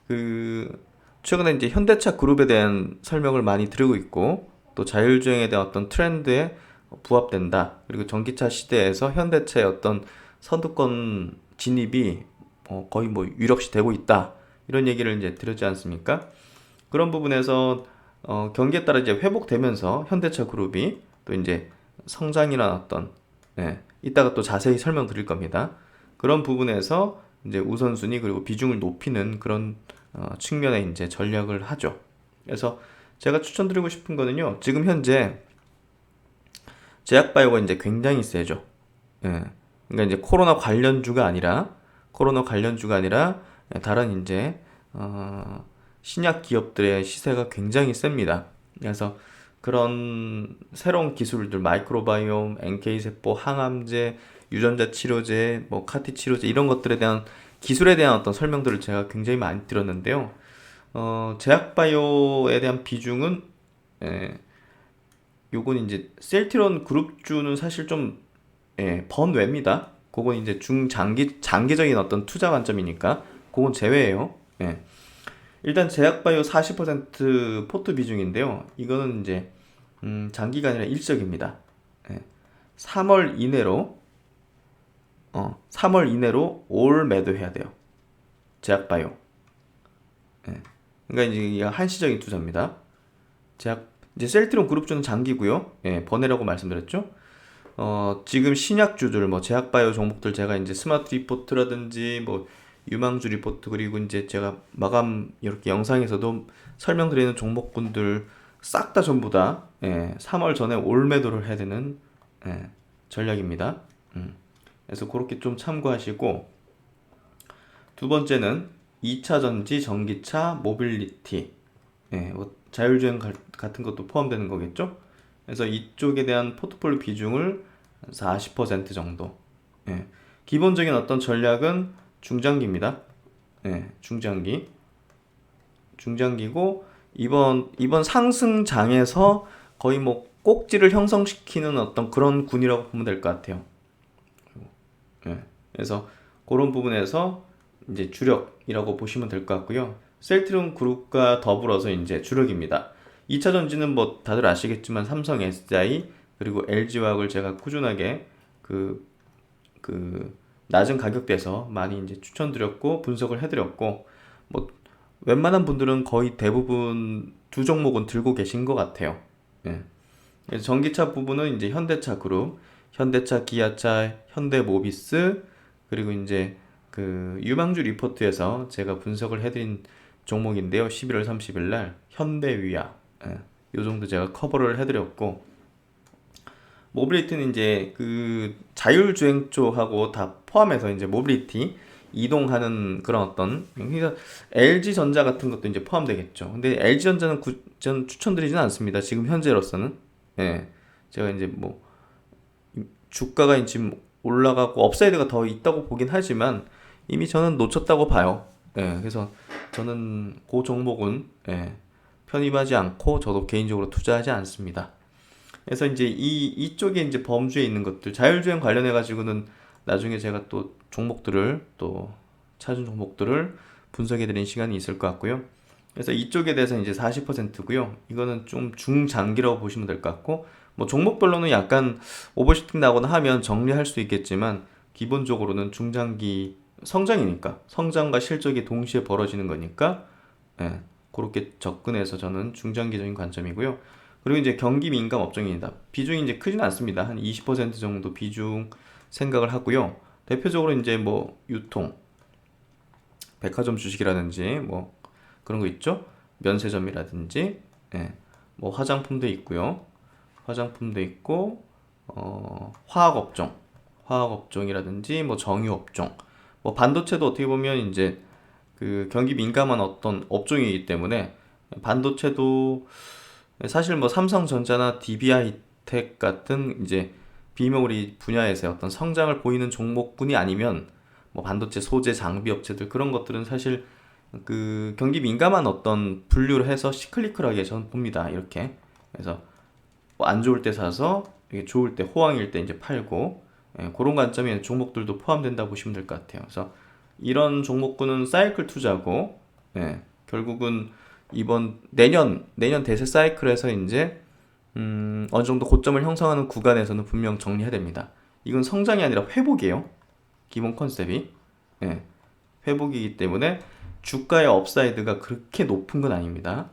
그 최근에 이제 현대차 그룹에 대한 설명을 많이 드리고 있고 또 자율주행에 대한 어떤 트렌드에 부합된다. 그리고 전기차 시대에서 현대차의 어떤 선두권 진입이 거의 뭐 유력시 되고 있다. 이런 얘기를 이제 드렸지 않습니까? 그런 부분에서 경기에 따라 이제 회복되면서 현대차 그룹이 또 이제 성장이나 어떤 이따가 또 자세히 설명드릴 겁니다. 그런 부분에서 이제 우선순위 그리고 비중을 높이는 그런 측면에 이제 전략을 하죠. 그래서 제가 추천드리고 싶은 거는요. 지금 현재 제약바이오가 이제 굉장히 세죠. 그러니까 이제 코로나 관련주가 아니라 다른 이제 신약 기업들의 시세가 굉장히 셉니다. 그래서 그런 새로운 기술들, 마이크로바이옴, NK 세포, 항암제, 유전자 치료제, 뭐 카티 치료제 이런 것들에 대한 기술에 대한 어떤 설명들을 제가 굉장히 많이 드렸는데요. 제약바이오에 대한 비중은 요건 이제 셀트리온 그룹주는 사실 좀 번외입니다. 그건 이제 장기적인 어떤 투자 관점이니까 그건 제외예요. 일단 제약바이오 40% 포트 비중인데요. 이거는 이제 장기가 아니라 일적입니다. 3월 이내로 3월 이내로 올 매도해야 돼요. 제약바이오. 그러니까 이제 이게 한시적인 투자입니다. 이제 셀트리온 그룹주는 장기고요. 번외라고 말씀드렸죠. 지금 신약주들, 뭐 제약바이오 종목들 제가 이제 스마트 리포트라든지 뭐 유망주 리포트 그리고 이제 제가 마감 이렇게 영상에서도 설명드리는 종목군들 싹 다 전부 다 3월 전에 올 매도를 해야 되는 전략입니다. 그래서 그렇게 좀 참고하시고 두 번째는 2차 전지, 전기차, 모빌리티, 뭐 자율주행 같은 것도 포함되는 거겠죠? 그래서 이쪽에 대한 포트폴리오 비중을 40% 정도. 기본적인 어떤 전략은 중장기입니다. 중장기. 중장기고 이번 상승장에서 거의 뭐 꼭지를 형성시키는 어떤 그런 군이라고 보면 될 것 같아요. 그래서 그런 부분에서 이제 주력이라고 보시면 될 것 같고요. 셀트리온 그룹과 더불어서 이제 주력입니다. 2차 전지는 뭐 다들 아시겠지만 삼성 SDI 그리고 LG화학을 제가 꾸준하게 그, 그 낮은 가격대에서 많이 이제 추천드렸고 분석을 해드렸고 뭐 웬만한 분들은 거의 대부분 두 종목은 들고 계신 것 같아요. 예. 그래서 전기차 부분은 이제 현대차 그룹, 현대차, 기아차, 현대모비스 그리고 이제 그 유망주 리포트에서 제가 분석을 해드린 종목인데요. 11월 30일 날 현대위아 요 정도 제가 커버를 해드렸고 모빌리티는 이제 그 자율주행 쪽하고 다 포함해서 이제 모빌리티 이동하는 그런 어떤 그러니까 LG전자 같은 것도 이제 포함되겠죠. 근데 LG전자는 전 추천드리지는 않습니다. 지금 현재로서는 예 제가 이제 뭐 주가가 지금 올라가고 업사이드가 더 있다고 보긴 하지만 이미 저는 놓쳤다고 봐요. 예 그래서 저는 그 종목은 편입하지 않고 저도 개인적으로 투자하지 않습니다. 그래서 이제 이쪽에 이제 범주에 있는 것들 자율주행 관련해 가지고는 나중에 제가 또 종목들을 또 찾은 종목들을 분석해 드리는 시간이 있을 것 같고요. 그래서 이쪽에 대해서 이제 40%고요. 이거는 좀 중장기라고 보시면 될 것 같고 뭐 종목별로는 약간 오버슈팅 나거나 하면 정리할 수 있겠지만 기본적으로는 중장기 성장이니까 성장과 실적이 동시에 벌어지는 거니까 그렇게 접근해서 저는 중장기적인 관점이고요. 그리고 이제 경기 민감 업종입니다. 비중이 이제 크지는 않습니다. 한 20% 정도 비중 생각을 하고요. 대표적으로 이제 뭐 유통, 백화점 주식이라든지 뭐 그런 거 있죠. 면세점이라든지 뭐 화장품도 있고요. 화장품도 있고 화학업종, 화학업종이라든지 뭐 정유업종, 뭐 반도체도 어떻게 보면 이제 그 경기 민감한 어떤 업종이기 때문에 반도체도 사실 뭐 삼성전자나 DB하이텍 같은 이제 비메모리 분야에서 어떤 성장을 보이는 종목군이 아니면 뭐 반도체 소재 장비 업체들 그런 것들은 사실 그 경기 민감한 어떤 분류를 해서 시클리컬하게 저는 봅니다. 이렇게 그래서 뭐안 좋을 때 사서 이게 좋을 때 호황일 때 이제 팔고 그런 관점에 종목들도 포함된다고 보시면 될 것 같아요. 그래서 이런 종목군은 사이클 투자고 결국은 이번 내년 대세 사이클에서 이제 어느 정도 고점을 형성하는 구간에서는 분명 정리해야 됩니다. 이건 성장이 아니라 회복이에요. 기본 컨셉이 회복이기 때문에 주가의 업사이드가 그렇게 높은 건 아닙니다.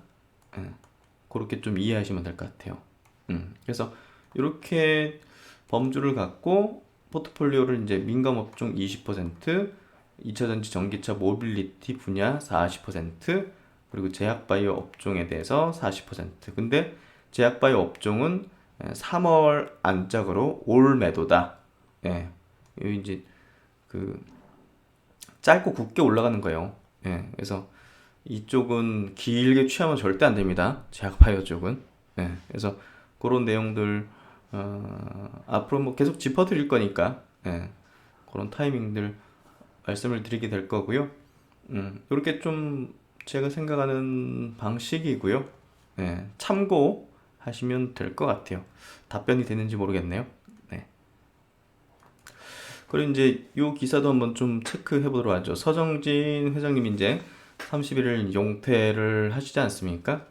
그렇게 좀 이해하시면 될 것 같아요. 그래서 이렇게 범주를 갖고 포트폴리오를 이제 민감 업종 20%, 2차전지 전기차 모빌리티 분야 40%, 그리고 제약바이오 업종에 대해서 40%. 근데 제약바이오 업종은 3월 안짝으로 올 매도다. 예. 이 이제 그 짧고 굵게 올라가는 거예요. 그래서 이쪽은 길게 취하면 절대 안 됩니다. 제약바이오 쪽은. 그래서 그런 내용들 앞으로 뭐 계속 짚어드릴 거니까 그런 타이밍들 말씀을 드리게 될 거고요. 이렇게 좀 제가 생각하는 방식이고요. 참고하시면 될 것 같아요. 답변이 되는지 모르겠네요. 네. 그리고 이제 이 기사도 한번 좀 체크해 보도록 하죠. 서정진 회장님 이제 31일 용퇴를 하시지 않습니까?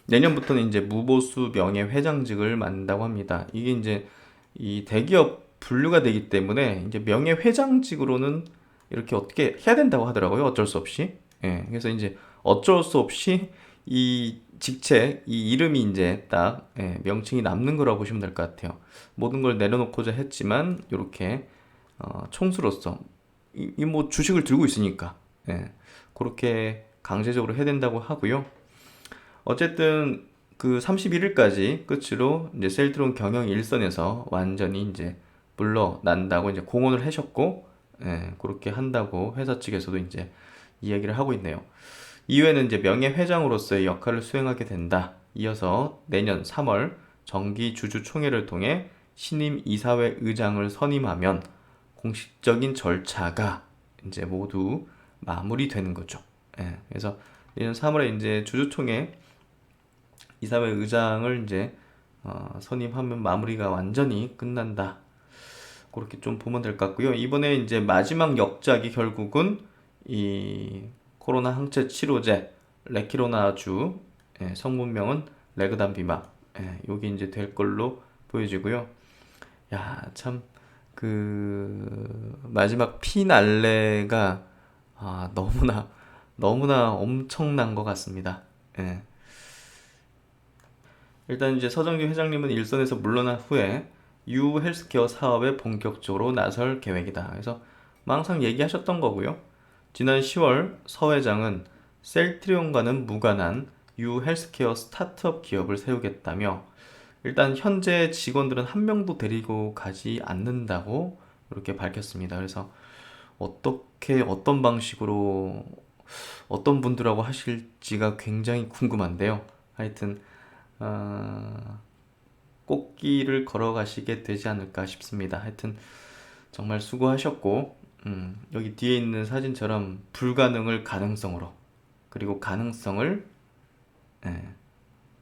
내년부터는 이제 무보수 명예 회장직을 맡는다고 합니다. 이게 이제 이 대기업 분류가 되기 때문에 이제 명예 회장직으로는 이렇게 어떻게 해야 된다고 하더라고요. 어쩔 수 없이. 그래서 이제 어쩔 수 없이 이 직책, 이 이름이 이제 딱 명칭이 남는 거라고 보시면 될 것 같아요. 모든 걸 내려놓고자 했지만 이렇게 총수로서 이 뭐 주식을 들고 있으니까 그렇게 강제적으로 해야 된다고 하고요. 어쨌든 그 31일까지 끝으로 이제 셀트론 경영 일선에서 완전히 이제 물러난다고 이제 공언을 하셨고, 그렇게 한다고 회사 측에서도 이제 이야기를 하고 있네요. 이후에는 이제 명예회장으로서의 역할을 수행하게 된다. 이어서 내년 3월 정기 주주총회를 통해 신임 이사회 의장을 선임하면 공식적인 절차가 이제 모두 마무리되는 거죠. 그래서 내년 3월에 이제 주주총회 이사회 의장을 이제 선임하면 마무리가 완전히 끝난다. 그렇게 좀 보면 될 것 같고요. 이번에 이제 마지막 역작이 결국은 이 코로나 항체 치료제 레키로나주 성분명은 레그단비막, 요게 이제 될 걸로 보여지고요. 야, 참, 마지막 피날레가, 너무나 엄청난 것 같습니다. 예. 일단 이제 서정기 회장님은 일선에서 물러난 후에 유 헬스케어 사업에 본격적으로 나설 계획이다. 그래서 뭐 항상 얘기하셨던 거고요. 지난 10월 서 회장은 셀트리온과는 무관한 유 헬스케어 스타트업 기업을 세우겠다며 일단 현재 직원들은 한 명도 데리고 가지 않는다고 이렇게 밝혔습니다. 그래서 어떻게 어떤 방식으로 어떤 분들하고 하실지가 굉장히 궁금한데요. 하여튼 꽃길을 걸어가시게 되지 않을까 싶습니다. 하여튼 정말 수고하셨고, 여기 뒤에 있는 사진처럼 불가능을 가능성으로, 그리고 예,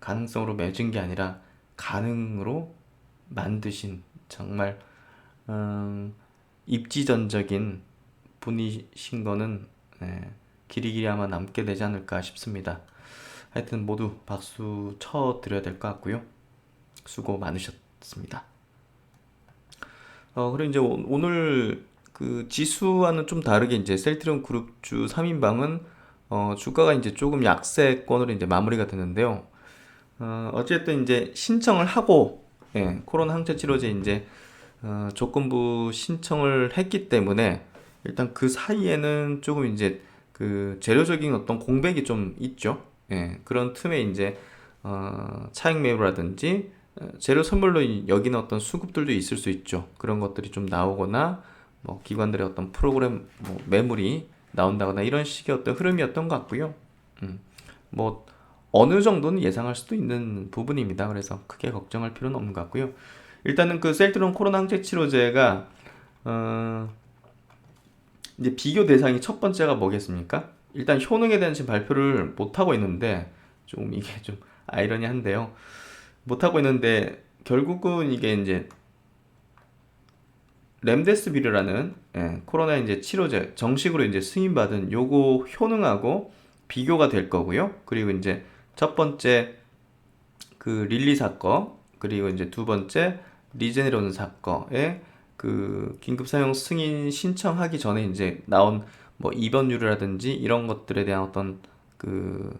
가능성으로 맺은 게 아니라 가능으로 만드신 정말 입지전적인 분이신 거는 길이 아마 남게 되지 않을까 싶습니다. 하여튼 모두 박수 쳐드려야 될 것 같고요. 수고 많으셨습니다. 그리고 이제 오늘 그 지수와는 좀 다르게 이제 셀트리온 그룹주 3인방은 주가가 이제 조금 약세권으로 이제 마무리가 되는데요. 어쨌든 이제 신청을 하고, 코로나 항체 치료제 이제 조건부 신청을 했기 때문에 일단 그 사이에는 조금 이제 그 재료적인 어떤 공백이 좀 있죠. 그런 틈에 이제 차익 매수라든지 재료 선물로 여기는 어떤 수급들도 있을 수 있죠. 그런 것들이 좀 나오거나 뭐 기관들의 어떤 프로그램 뭐 매물이 나온다거나 이런 식의 어떤 흐름이었던 것 같고요. 뭐 어느 정도는 예상할 수도 있는 부분입니다. 그래서 크게 걱정할 필요는 없는 것 같고요. 일단은 그 셀트론 코로나 항체 치료제가 이제 비교 대상이 첫 번째가 뭐겠습니까? 일단 효능에 대한 지금 발표를 못 하고 있는데 좀 이게 좀 아이러니한데요. 못 하고 있는데 결국은 이게 이제 렘데스비르라는 코로나 이제 치료제 정식으로 이제 승인받은 요거 효능하고 비교가 될 거고요. 그리고 이제 첫 번째 그 릴리 사건, 그리고 이제 두 번째 리제네론 사건에 그 긴급 사용 승인 신청하기 전에 이제 나온 뭐 입원율이라든지 이런 것들에 대한 어떤 그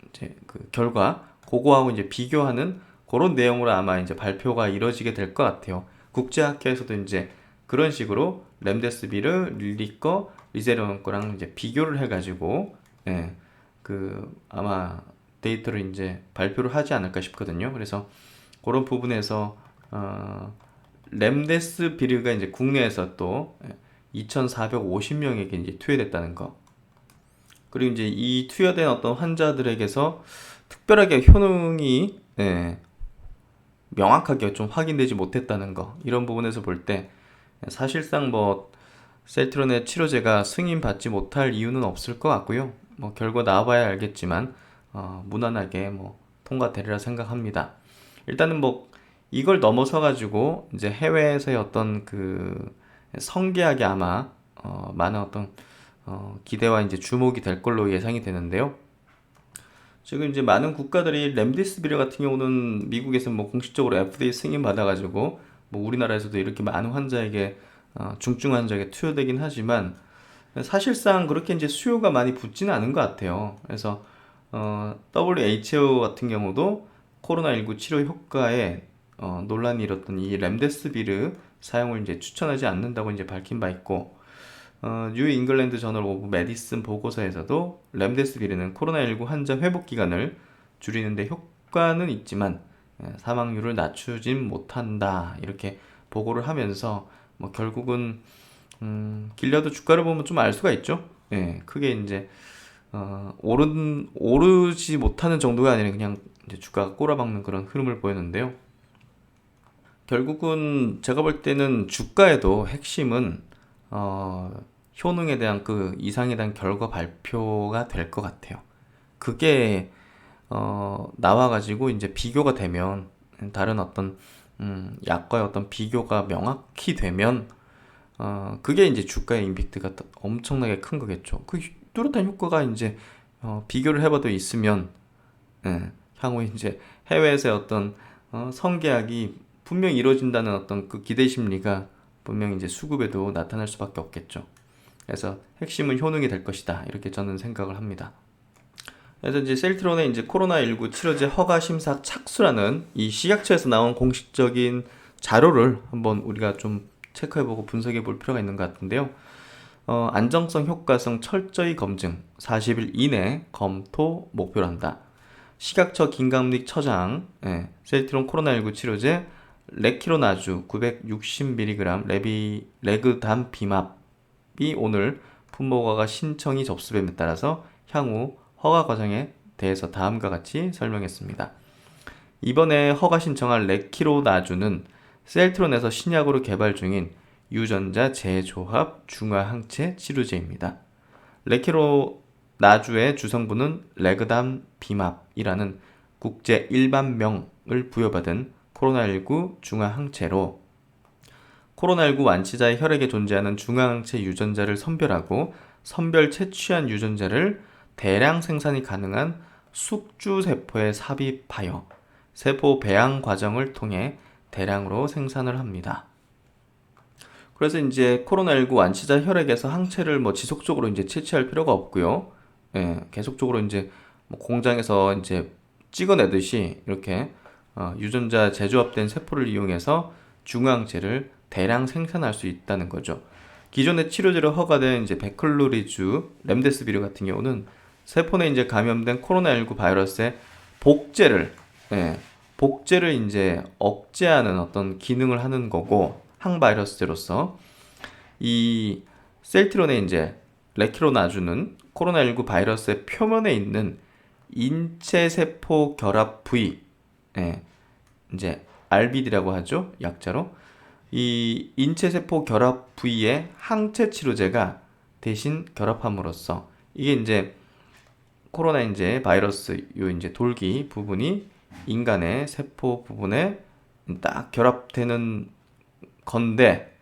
이제 그 결과 그거하고 이제 비교하는 그런 내용으로 아마 이제 발표가 이루어지게 될 것 같아요. 국제학회에서도 이제 그런 식으로 렘데스비르, 릴리 거, 리제네론 거랑 이제 비교를 해가지고 그 아마 데이터를 이제 발표를 하지 않을까 싶거든요. 그래서 그런 부분에서 렘데스비르가 이제 국내에서 또 2,450명에게 이제 투여됐다는 거. 그리고 이제 이 투여된 어떤 환자들에게서 특별하게 효능이 명확하게 좀 확인되지 못했다는 거. 이런 부분에서 볼 때 사실상 뭐 셀트론의 치료제가 승인받지 못할 이유는 없을 것 같고요. 뭐 결과 나와봐야 알겠지만 무난하게 뭐 통과되리라 생각합니다. 일단은 뭐 이걸 넘어서 가지고 이제 해외에서의 어떤 그 성계학이 아마 많은 어떤 기대와 이제 주목이 될 걸로 예상이 되는데요. 지금 이제 많은 국가들이 렘데시비르 같은 경우는 미국에서 뭐 공식적으로 FDA 승인 받아가지고 뭐 우리나라에서도 이렇게 많은 환자에게 중증 환자에게 투여되긴 하지만 사실상 그렇게 이제 수요가 많이 붙지는 않은 것 같아요. 그래서 WHO 같은 경우도 코로나19 치료 효과에 논란이 일었던 이 렘데스비르 사용을 이제 추천하지 않는다고 이제 밝힌 바 있고 뉴 잉글랜드 저널 오브 메디슨 보고서에서도 렘데스비르는 코로나19 환자 회복 기간을 줄이는데 효과는 있지만 사망률을 낮추진 못한다 이렇게 보고를 하면서 뭐 결국은 길려도 주가를 보면 좀 알 수가 있죠. 크게 이제 오르지 못하는 정도가 아니라 그냥 이제 주가가 꼬라박는 그런 흐름을 보였는데요. 결국은 제가 볼 때는 주가에도 핵심은 효능에 대한 그 이상에 대한 결과 발표가 될 것 같아요. 그게 나와가지고 이제 비교가 되면 다른 어떤 약과의 어떤 비교가 명확히 되면 그게 이제 주가의 임팩트가 엄청나게 큰 거겠죠. 그 뚜렷한 효과가 이제 비교를 해봐도 있으면 향후 이제 해외에서의 어떤 성계약이 분명히 이루어진다는 어떤 그 기대 심리가 분명히 이제 수급에도 나타날 수밖에 없겠죠. 그래서 핵심은 효능이 될 것이다. 이렇게 저는 생각을 합니다. 그래서 이제 셀트론의 이제 코로나19 치료제 허가 심사 착수라는 이 식약처에서 나온 공식적인 자료를 한번 우리가 좀 체크해보고 분석해볼 필요가 있는 것 같은데요. 안정성, 효과성 철저히 검증, 40일 이내 검토 목표로 한다. 식약처 김감릭 처장, 셀트론 코로나19 치료제 레키로나주 960mg 레그담비맙이 오늘 품목허가 신청이 접수됨에 따라서 향후 허가 과정에 대해서 다음과 같이 설명했습니다. 이번에 허가 신청한 레키로나주는 셀트론에서 신약으로 개발 중인 유전자 재조합 중화항체 치료제입니다. 레키로나주의 주성분은 레그담비맙이라는 국제 일반명을 부여받은 코로나19 중화항체로 코로나19 완치자의 혈액에 존재하는 중화항체 유전자를 선별하고 선별 채취한 유전자를 대량 생산이 가능한 숙주세포에 삽입하여 세포 배양 과정을 통해 대량으로 생산을 합니다. 그래서 이제 코로나19 완치자 혈액에서 항체를 지속적으로 이제 채취할 필요가 없고요. 계속적으로 이제 공장에서 이제 찍어내듯이 이렇게 유전자 재조합된 세포를 이용해서 중화항체를 대량 생산할 수 있다는 거죠. 기존의 치료제로 허가된 이제 베클로리주, 렘데스비르 같은 경우는 세포 내에 이제 감염된 코로나19 바이러스의 복제를 이제 억제하는 어떤 기능을 하는 거고, 항바이러스제로서 이 셀트론의 이제 레키로나주는 코로나19 바이러스의 표면에 있는 인체세포 결합 부위, 이제 RBD라고 하죠, 약자로. 이 인체세포 결합 부위에 항체 치료제가 대신 결합함으로써 이게 이제 코로나 이제 바이러스 요 이제 돌기 부분이 인간의 세포 부분에 딱 결합되는 건데,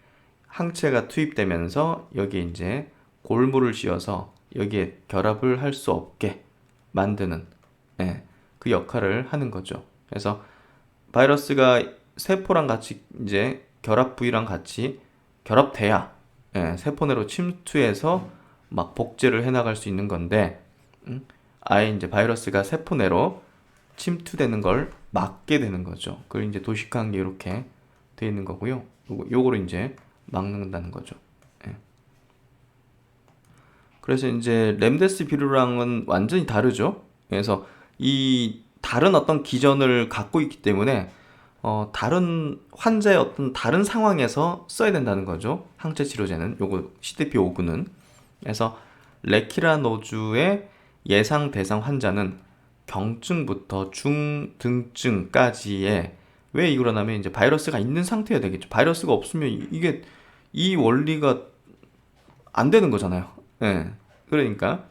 항체가 투입되면서 여기에 이제 골무를 씌워서 여기에 결합을 할 수 없게 만드는 그 역할을 하는 거죠. 그래서 바이러스가 세포랑 같이 이제 결합 부위랑 같이 결합돼야 세포 내로 침투해서 막 복제를 해나갈 수 있는 건데, 아예 이제 바이러스가 세포 내로 침투되는 걸 막게 되는 거죠. 그걸 이제 도식한 게 이렇게 돼 있는 거고요. 요거를 이제 막는다는 거죠. 그래서 이제 렘데스비르랑은 완전히 다르죠. 그래서 이 다른 어떤 기전을 갖고 있기 때문에 다른 환자의 어떤 다른 상황에서 써야 된다는 거죠. 항체 치료제는 요거 CDP-59는. 그래서 레키라노주의 예상 대상 환자는 경증부터 중등증까지의, 왜 이러냐면 이제 바이러스가 있는 상태여야 되겠죠. 바이러스가 없으면 이게 이 원리가 안 되는 거잖아요. 그러니까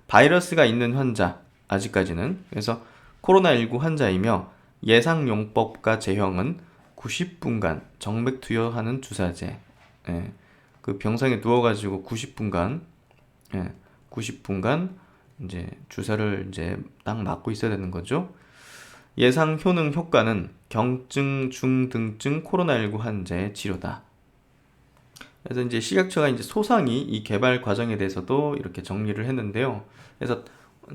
바이러스가 있는 환자 아직까지는. 그래서 코로나19 환자이며 예상 용법과 제형은 90분간 정맥 투여하는 주사제. 그 병상에 누워가지고 90분간 이제 주사를 이제 딱 맞고 있어야 되는 거죠. 예상 효능 효과는 경증, 중등증 코로나19 환자의 치료다. 그래서 이제 식약처가 이제 소상히 이 개발 과정에 대해서도 이렇게 정리를 했는데요. 그래서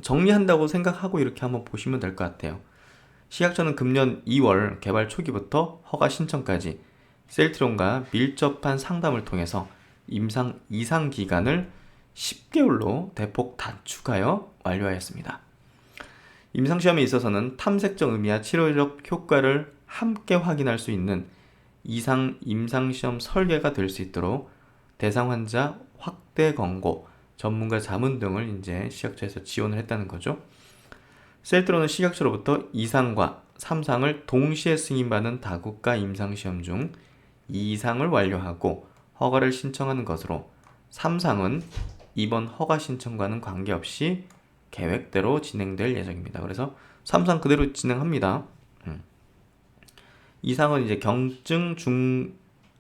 정리한다고 생각하고 이렇게 한번 보시면 될 것 같아요. 식약처는 금년 2월 개발 초기부터 허가 신청까지 셀트론과 밀접한 상담을 통해서 임상 기간을 10개월로 대폭 단축하여 완료하였습니다. 임상시험에 있어서는 탐색적 의미와 치료적 효과를 함께 확인할 수 있는 임상시험 설계가 될 수 있도록 대상 환자 확대 권고, 전문가 자문 등을 이제 식약처에서 지원을 했다는 거죠. 셀트론은 식약처로부터 2상과 3상을 동시에 승인받은 다국가 임상시험 중 2상을 완료하고 허가를 신청하는 것으로 3상은 이번 허가 신청과는 관계없이 계획대로 진행될 예정입니다. 그래서 3상 그대로 진행합니다. 2상은 이제 경증,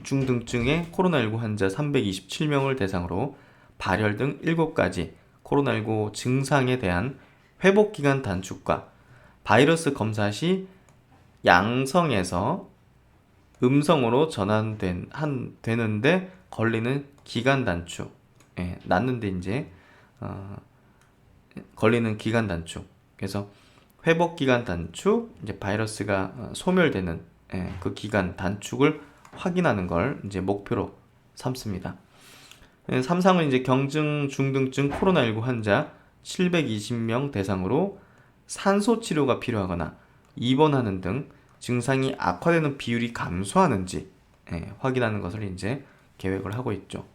중등증의 코로나19 환자 327명을 대상으로 발열 등 7가지 코로나19 증상에 대한 회복기간 단축과 바이러스 검사 시 양성에서 음성으로 되는데 걸리는 기간 단축, 낫는데 이제 걸리는 기간 단축. 그래서 회복 기간 단축, 이제 바이러스가 소멸되는 그 기간 단축을 확인하는 걸 이제 목표로 삼습니다. 3상은 이제 경증 중등증 코로나19 환자 720명 대상으로 산소 치료가 필요하거나 입원하는 등 증상이 악화되는 비율이 감소하는지 확인하는 것을 이제 계획을 하고 있죠.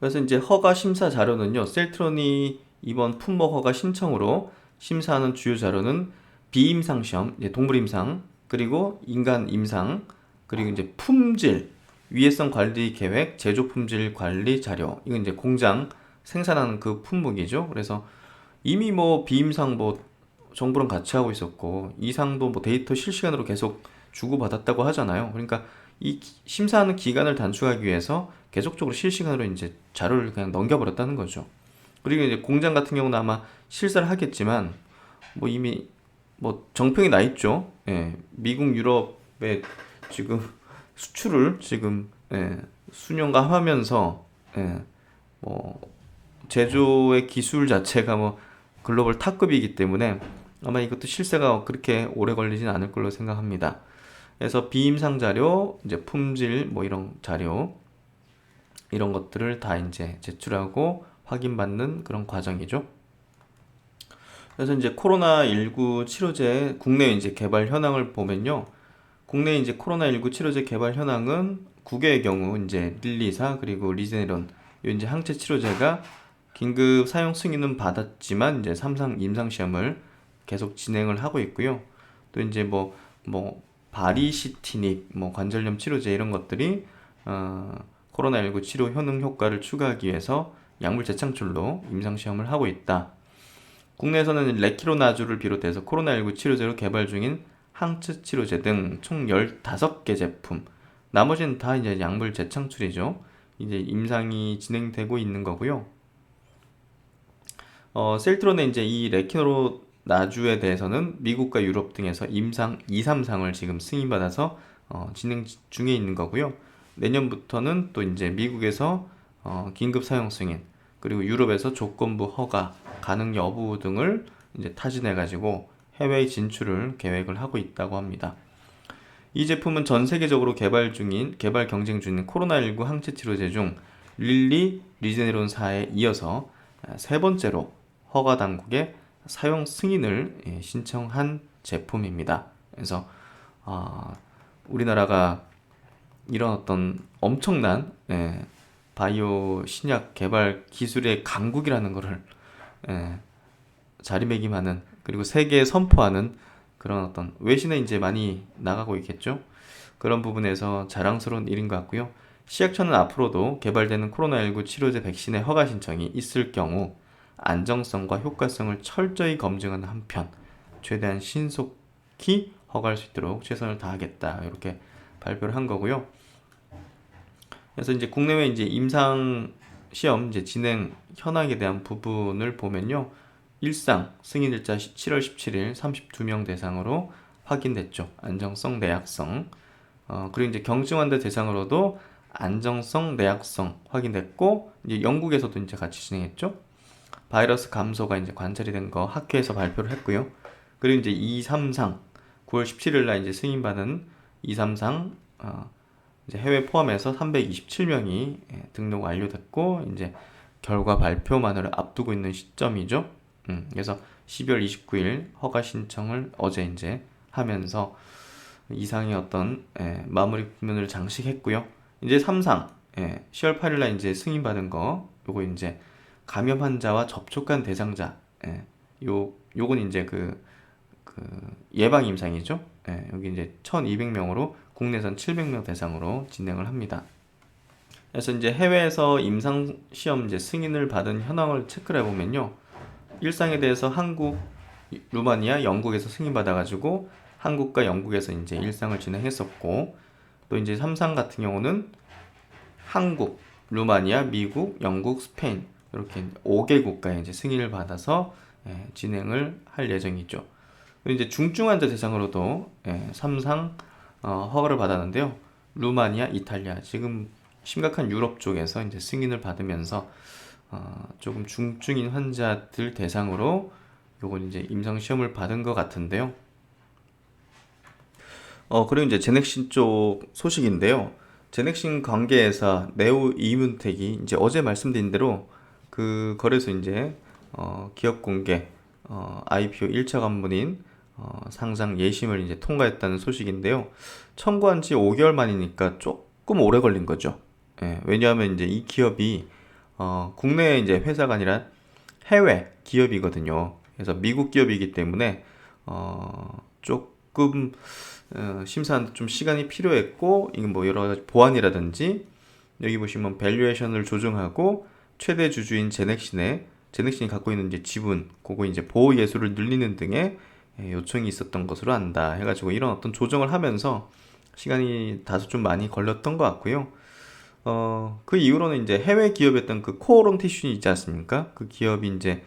그래서 이제 허가 심사 자료는요, 셀트론이 이번 품목 허가 신청으로 심사하는 주요 자료는 비임상 시험, 이제 동물 임상, 그리고 인간 임상, 그리고 이제 품질, 위해성 관리 계획, 제조 품질 관리 자료. 이건 이제 공장 생산하는 그 품목이죠. 그래서 이미 뭐 비임상 뭐 정부랑 같이 하고 있었고, 이상도 뭐 데이터 실시간으로 계속 주고받았다고 하잖아요. 그러니까 이 심사하는 기간을 단축하기 위해서 계속적으로 실시간으로 이제 자료를 그냥 넘겨버렸다는 거죠. 그리고 이제 공장 같은 경우는 아마 실사를 하겠지만 뭐 이미 뭐 정평이 나 있죠. 미국, 유럽에 지금 수출을 지금 수년간 하면서 뭐 제조의 기술 자체가 뭐 글로벌 탑급이기 때문에 아마 이것도 실사가 그렇게 오래 걸리진 않을 걸로 생각합니다. 그래서 비임상 자료, 이제 품질 뭐 이런 자료 이런 것들을 다 이제 제출하고 확인받는 그런 과정이죠. 그래서 이제 코로나19 치료제 국내 이제 개발 현황을 보면요. 국내 이제 코로나19 치료제 개발 현황은 국외의 경우 이제 릴리사 그리고 리제네론 이 이제 항체 치료제가 긴급 사용 승인은 받았지만 이제 3상 임상 시험을 계속 진행을 하고 있고요. 또 이제 뭐 바리시티닙, 뭐 관절염 치료제 이런 것들이 코로나19 치료 효능 효과를 추가하기 위해서 약물 재창출로 임상 시험을 하고 있다. 국내에서는 레키로나주를 비롯해서 코로나19 치료제로 개발 중인 항체 치료제 등 총 15개 제품, 나머지는 다 이제 약물 재창출이죠. 이제 임상이 진행되고 있는 거고요. 셀트론의 이제 이 레키노나주에 대해서는 미국과 유럽 등에서 임상 2, 3상을 지금 승인받아서 진행 중에 있는 거고요. 내년부터는 또 이제 미국에서 긴급 사용 승인, 그리고 유럽에서 조건부 허가, 가능 여부 등을 이제 타진해 가지고 해외 진출을 계획을 하고 있다고 합니다. 이 제품은 전 세계적으로 개발 경쟁 중인 코로나19 항체 치료제 중 릴리 리제네론사에 이어서 세 번째로 허가 당국에 사용 승인을 신청한 제품입니다. 그래서 우리나라가 이런 어떤 엄청난 바이오 신약 개발 기술의 강국이라는 것을 자리매김하는, 그리고 세계에 선포하는 그런 어떤 외신에 이제 많이 나가고 있겠죠. 그런 부분에서 자랑스러운 일인 것 같고요. 식약처는 앞으로도 개발되는 코로나19 치료제 백신의 허가 신청이 있을 경우 안정성과 효과성을 철저히 검증하는 한편 최대한 신속히 허가할 수 있도록 최선을 다하겠다, 이렇게 발표를 한 거고요. 그래서 이제 국내외 이제 임상 시험 이제 진행 현황에 대한 부분을 보면요. 1상 승인 일자 7월 17일 32명 대상으로 확인됐죠. 안정성, 내약성. 그리고 이제 경증환자 대상으로도 안정성, 내약성 확인됐고, 이제 영국에서도 이제 같이 진행했죠. 바이러스 감소가 이제 관찰이 된 거 학회에서 발표를 했고요. 그리고 이제 2, 3상 9월 17일 날 이제 승인받은 2, 3상 이제 해외 포함해서 327명이 등록 완료됐고, 이제 결과 발표만을 앞두고 있는 시점이죠. 그래서 12월 29일 허가 신청을 어제 이제 하면서 이상의 어떤 마무리 부분을 장식했고요. 이제 3상 10월 8일 날 이제 승인받은 거, 요거 이제 감염 환자와 접촉한 대상자, 요건 이제 그 예방 임상이죠. 여기 이제 1,200명으로 국내선 700명 대상으로 진행을 합니다. 그래서 이제 해외에서 임상 시험 이제 승인을 받은 현황을 체크를 해보면요. 1상에 대해서 한국, 루마니아, 영국에서 승인받아가지고 한국과 영국에서 이제 1상을 진행했었고, 또 이제 3상 같은 경우는 한국, 루마니아, 미국, 영국, 스페인 이렇게 5개 국가에 이제 승인을 받아서 진행을 할 예정이죠. 그리고 이제 중증 환자 대상으로도 삼상 허가를 받았는데요. 루마니아, 이탈리아 지금 심각한 유럽 쪽에서 이제 승인을 받으면서 조금 중증인 환자들 대상으로 요건 이제 임상 시험을 받은 것 같은데요. 그리고 이제 제넥신 쪽 소식인데요. 제넥신 관계회사 네오 이문텍이 이제 어제 말씀드린 대로 그 거래소 이제 기업 공개 IPO 1차 관문인 상장 예심을 이제 통과했다는 소식인데요. 청구한 지 5개월 만이니까 조금 오래 걸린 거죠. 예, 왜냐하면 이제 이 기업이 국내 이제 회사가 아니라 해외 기업이거든요. 그래서 미국 기업이기 때문에 조금 심사하는데 좀 시간이 필요했고, 이건 뭐 여러 가지 보안이라든지 여기 보시면 밸류에이션을 조정하고 최대 주주인 제넥신이 갖고 있는 이제 지분, 그거 이제 보호 예수를 늘리는 등의 요청이 있었던 것으로 안다 해가지고 이런 어떤 조정을 하면서 시간이 다소 좀 많이 걸렸던 것 같고요. 그 이후로는 이제 해외 기업이었던 그 코오롱 티슈이 있지 않습니까? 그 기업이 이제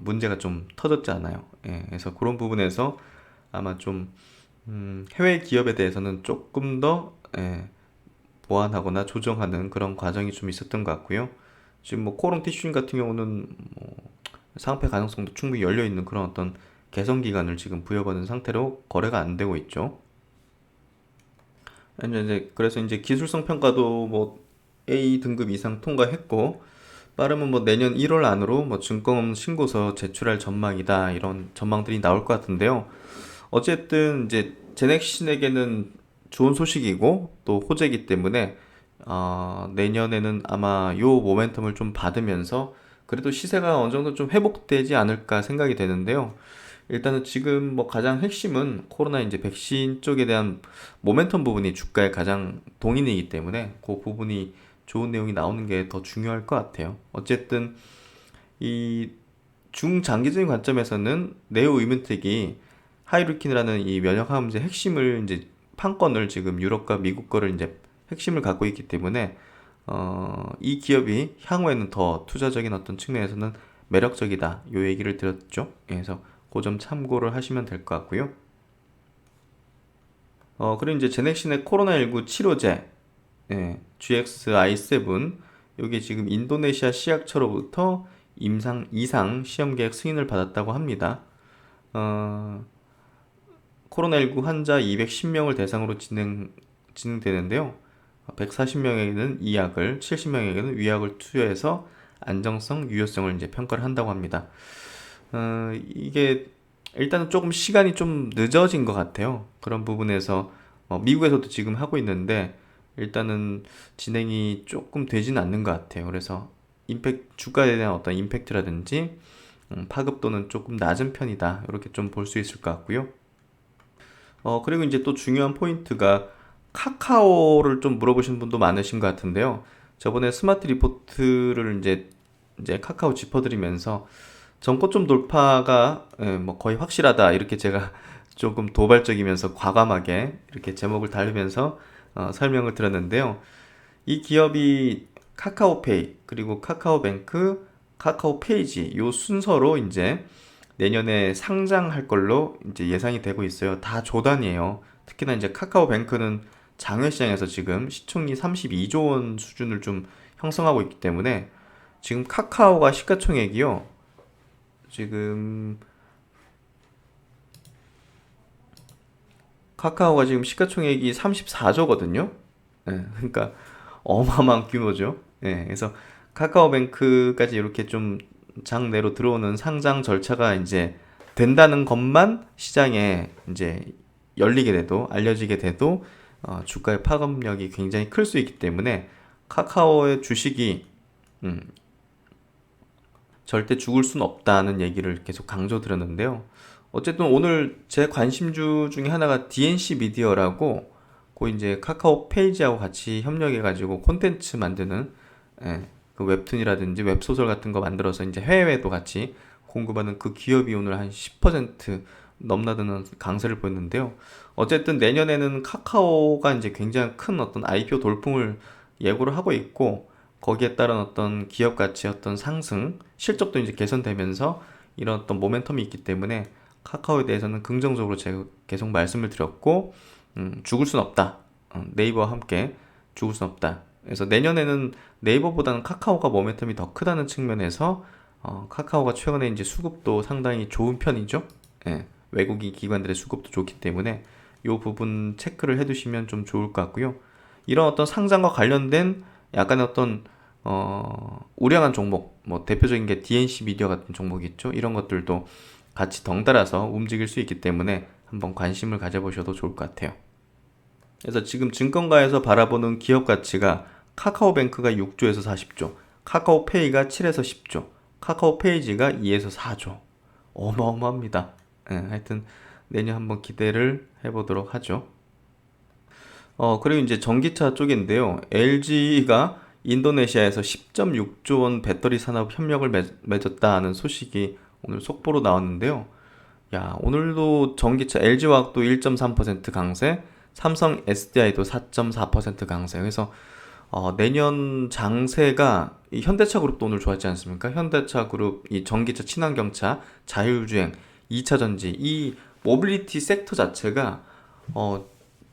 문제가 좀 터졌잖아요. 예, 그래서 그런 부분에서 아마 좀 해외 기업에 대해서는 조금 더 보완하거나 조정하는 그런 과정이 좀 있었던 것 같고요. 지금 뭐 코오롱 티슈인 같은 경우는 뭐 상패 가능성도 충분히 열려 있는 그런 어떤 개선 기간을 지금 부여받은 상태로 거래가 안 되고 있죠. 이제 그래서 이제 기술성 평가도 뭐 A 등급 이상 통과했고, 빠르면 뭐 내년 1월 안으로 뭐 증권 신고서 제출할 전망이다, 이런 전망들이 나올 것 같은데요. 어쨌든 이제 제넥신에게는 좋은 소식이고 또 호재이기 때문에 내년에는 아마 요 모멘텀을 좀 받으면서 그래도 시세가 어느 정도 좀 회복되지 않을까 생각이 되는데요. 일단은 지금 뭐 가장 핵심은 코로나 이제 백신 쪽에 대한 모멘텀 부분이 주가의 가장 동인이기 때문에 그 부분이 좋은 내용이 나오는 게 더 중요할 것 같아요. 어쨌든 이 중장기적인 관점에서는 네오 이문텍이 하이루킨이라는 이 면역 항암제 핵심을 이제 판권을 지금 유럽과 미국 거를 이제 핵심을 갖고 있기 때문에 이 기업이 향후에는 더 투자적인 어떤 측면에서는 매력적이다, 요 얘기를 들었죠. 그래서 그 점 참고를 하시면 될 것 같고요. 그리고 이제 제넥신의 코로나19 치료제 GXI7, 이게 지금 인도네시아 시약처로부터 임상 이상 시험 계획 승인을 받았다고 합니다. 어, 코로나19 환자 210명을 대상으로 진행되는데요. 140명에게는 이 약을, 70명에게는 위약을 투여해서 안정성, 유효성을 이제 평가를 한다고 합니다. 이게 일단은 조금 시간이 좀 늦어진 것 같아요. 그런 부분에서 미국에서도 지금 하고 있는데 일단은 진행이 조금 되지는 않는 것 같아요. 그래서 주가에 대한 어떤 임팩트라든지 파급도는 조금 낮은 편이다, 이렇게 좀 볼 수 있을 것 같고요. 그리고 이제 또 중요한 포인트가 카카오를 좀 물어보신 분도 많으신 것 같은데요. 저번에 스마트 리포트를 이제 카카오 짚어드리면서 전고점 돌파가 뭐 거의 확실하다, 이렇게 제가 조금 도발적이면서 과감하게 이렇게 제목을 달리면서 설명을 드렸는데요. 이 기업이 카카오페이, 그리고 카카오뱅크, 카카오페이지 요 순서로 이제 내년에 상장할 걸로 이제 예상이 되고 있어요. 다 조단이에요. 특히나 이제 카카오뱅크는 장외 시장에서 지금 시총이 32조 원 수준을 좀 형성하고 있기 때문에 지금 카카오가 시가총액이요. 지금 카카오가 지금 시가총액이 34조거든요. 그러니까 어마어마한 규모죠. 그래서 카카오뱅크까지 이렇게 좀 장내로 들어오는 상장 절차가 이제 된다는 것만 시장에 이제 열리게 돼도, 알려지게 돼도 주가의 파급력이 굉장히 클 수 있기 때문에 카카오의 주식이 절대 죽을 순 없다는 얘기를 계속 강조드렸는데요. 어쨌든 오늘 제 관심주 중에 하나가 DNC 미디어라고, 그 이제 카카오 페이지하고 같이 협력해가지고 콘텐츠 만드는 그 웹툰이라든지 웹소설 같은 거 만들어서 이제 해외에도 같이 공급하는 그 기업이 오늘 한 10% 넘나드는 강세를 보였는데요. 어쨌든 내년에는 카카오가 이제 굉장히 큰 어떤 IPO 돌풍을 예고를 하고 있고, 거기에 따른 어떤 기업 가치 어떤 상승, 실적도 이제 개선되면서 이런 어떤 모멘텀이 있기 때문에 카카오에 대해서는 긍정적으로 제가 계속 말씀을 드렸고, 죽을 순 없다. 네이버와 함께 죽을 순 없다. 그래서 내년에는 네이버보다는 카카오가 모멘텀이 더 크다는 측면에서 카카오가 최근에 이제 수급도 상당히 좋은 편이죠. 예, 외국인 기관들의 수급도 좋기 때문에 이 부분 체크를 해두시면 좀 좋을 것 같고요. 이런 어떤 상장과 관련된 약간의 어떤 우량한 종목, 뭐 대표적인 게 DNC 미디어 같은 종목이 있죠. 이런 것들도 같이 덩달아서 움직일 수 있기 때문에 한번 관심을 가져보셔도 좋을 것 같아요. 그래서 지금 증권가에서 바라보는 기업 가치가 카카오뱅크가 6조에서 40조, 카카오페이가 7에서 10조, 카카오페이지가 2에서 4조. 어마어마합니다. 예, 하여튼 내년 한번 기대를 해보도록 하죠. 그리고 이제 전기차 쪽인데요. LG가 인도네시아에서 10.6조 원 배터리 산업 협력을 맺었다는 소식이 오늘 속보로 나왔는데요. 야, 오늘도 전기차 LG화학도 1.3% 강세, 삼성 SDI도 4.4% 강세. 그래서 내년 장세가 이 현대차 그룹도 오늘 좋았지 않습니까? 현대차 그룹 이 전기차 친환경차 자율주행 2차 전지 이 모빌리티 섹터 자체가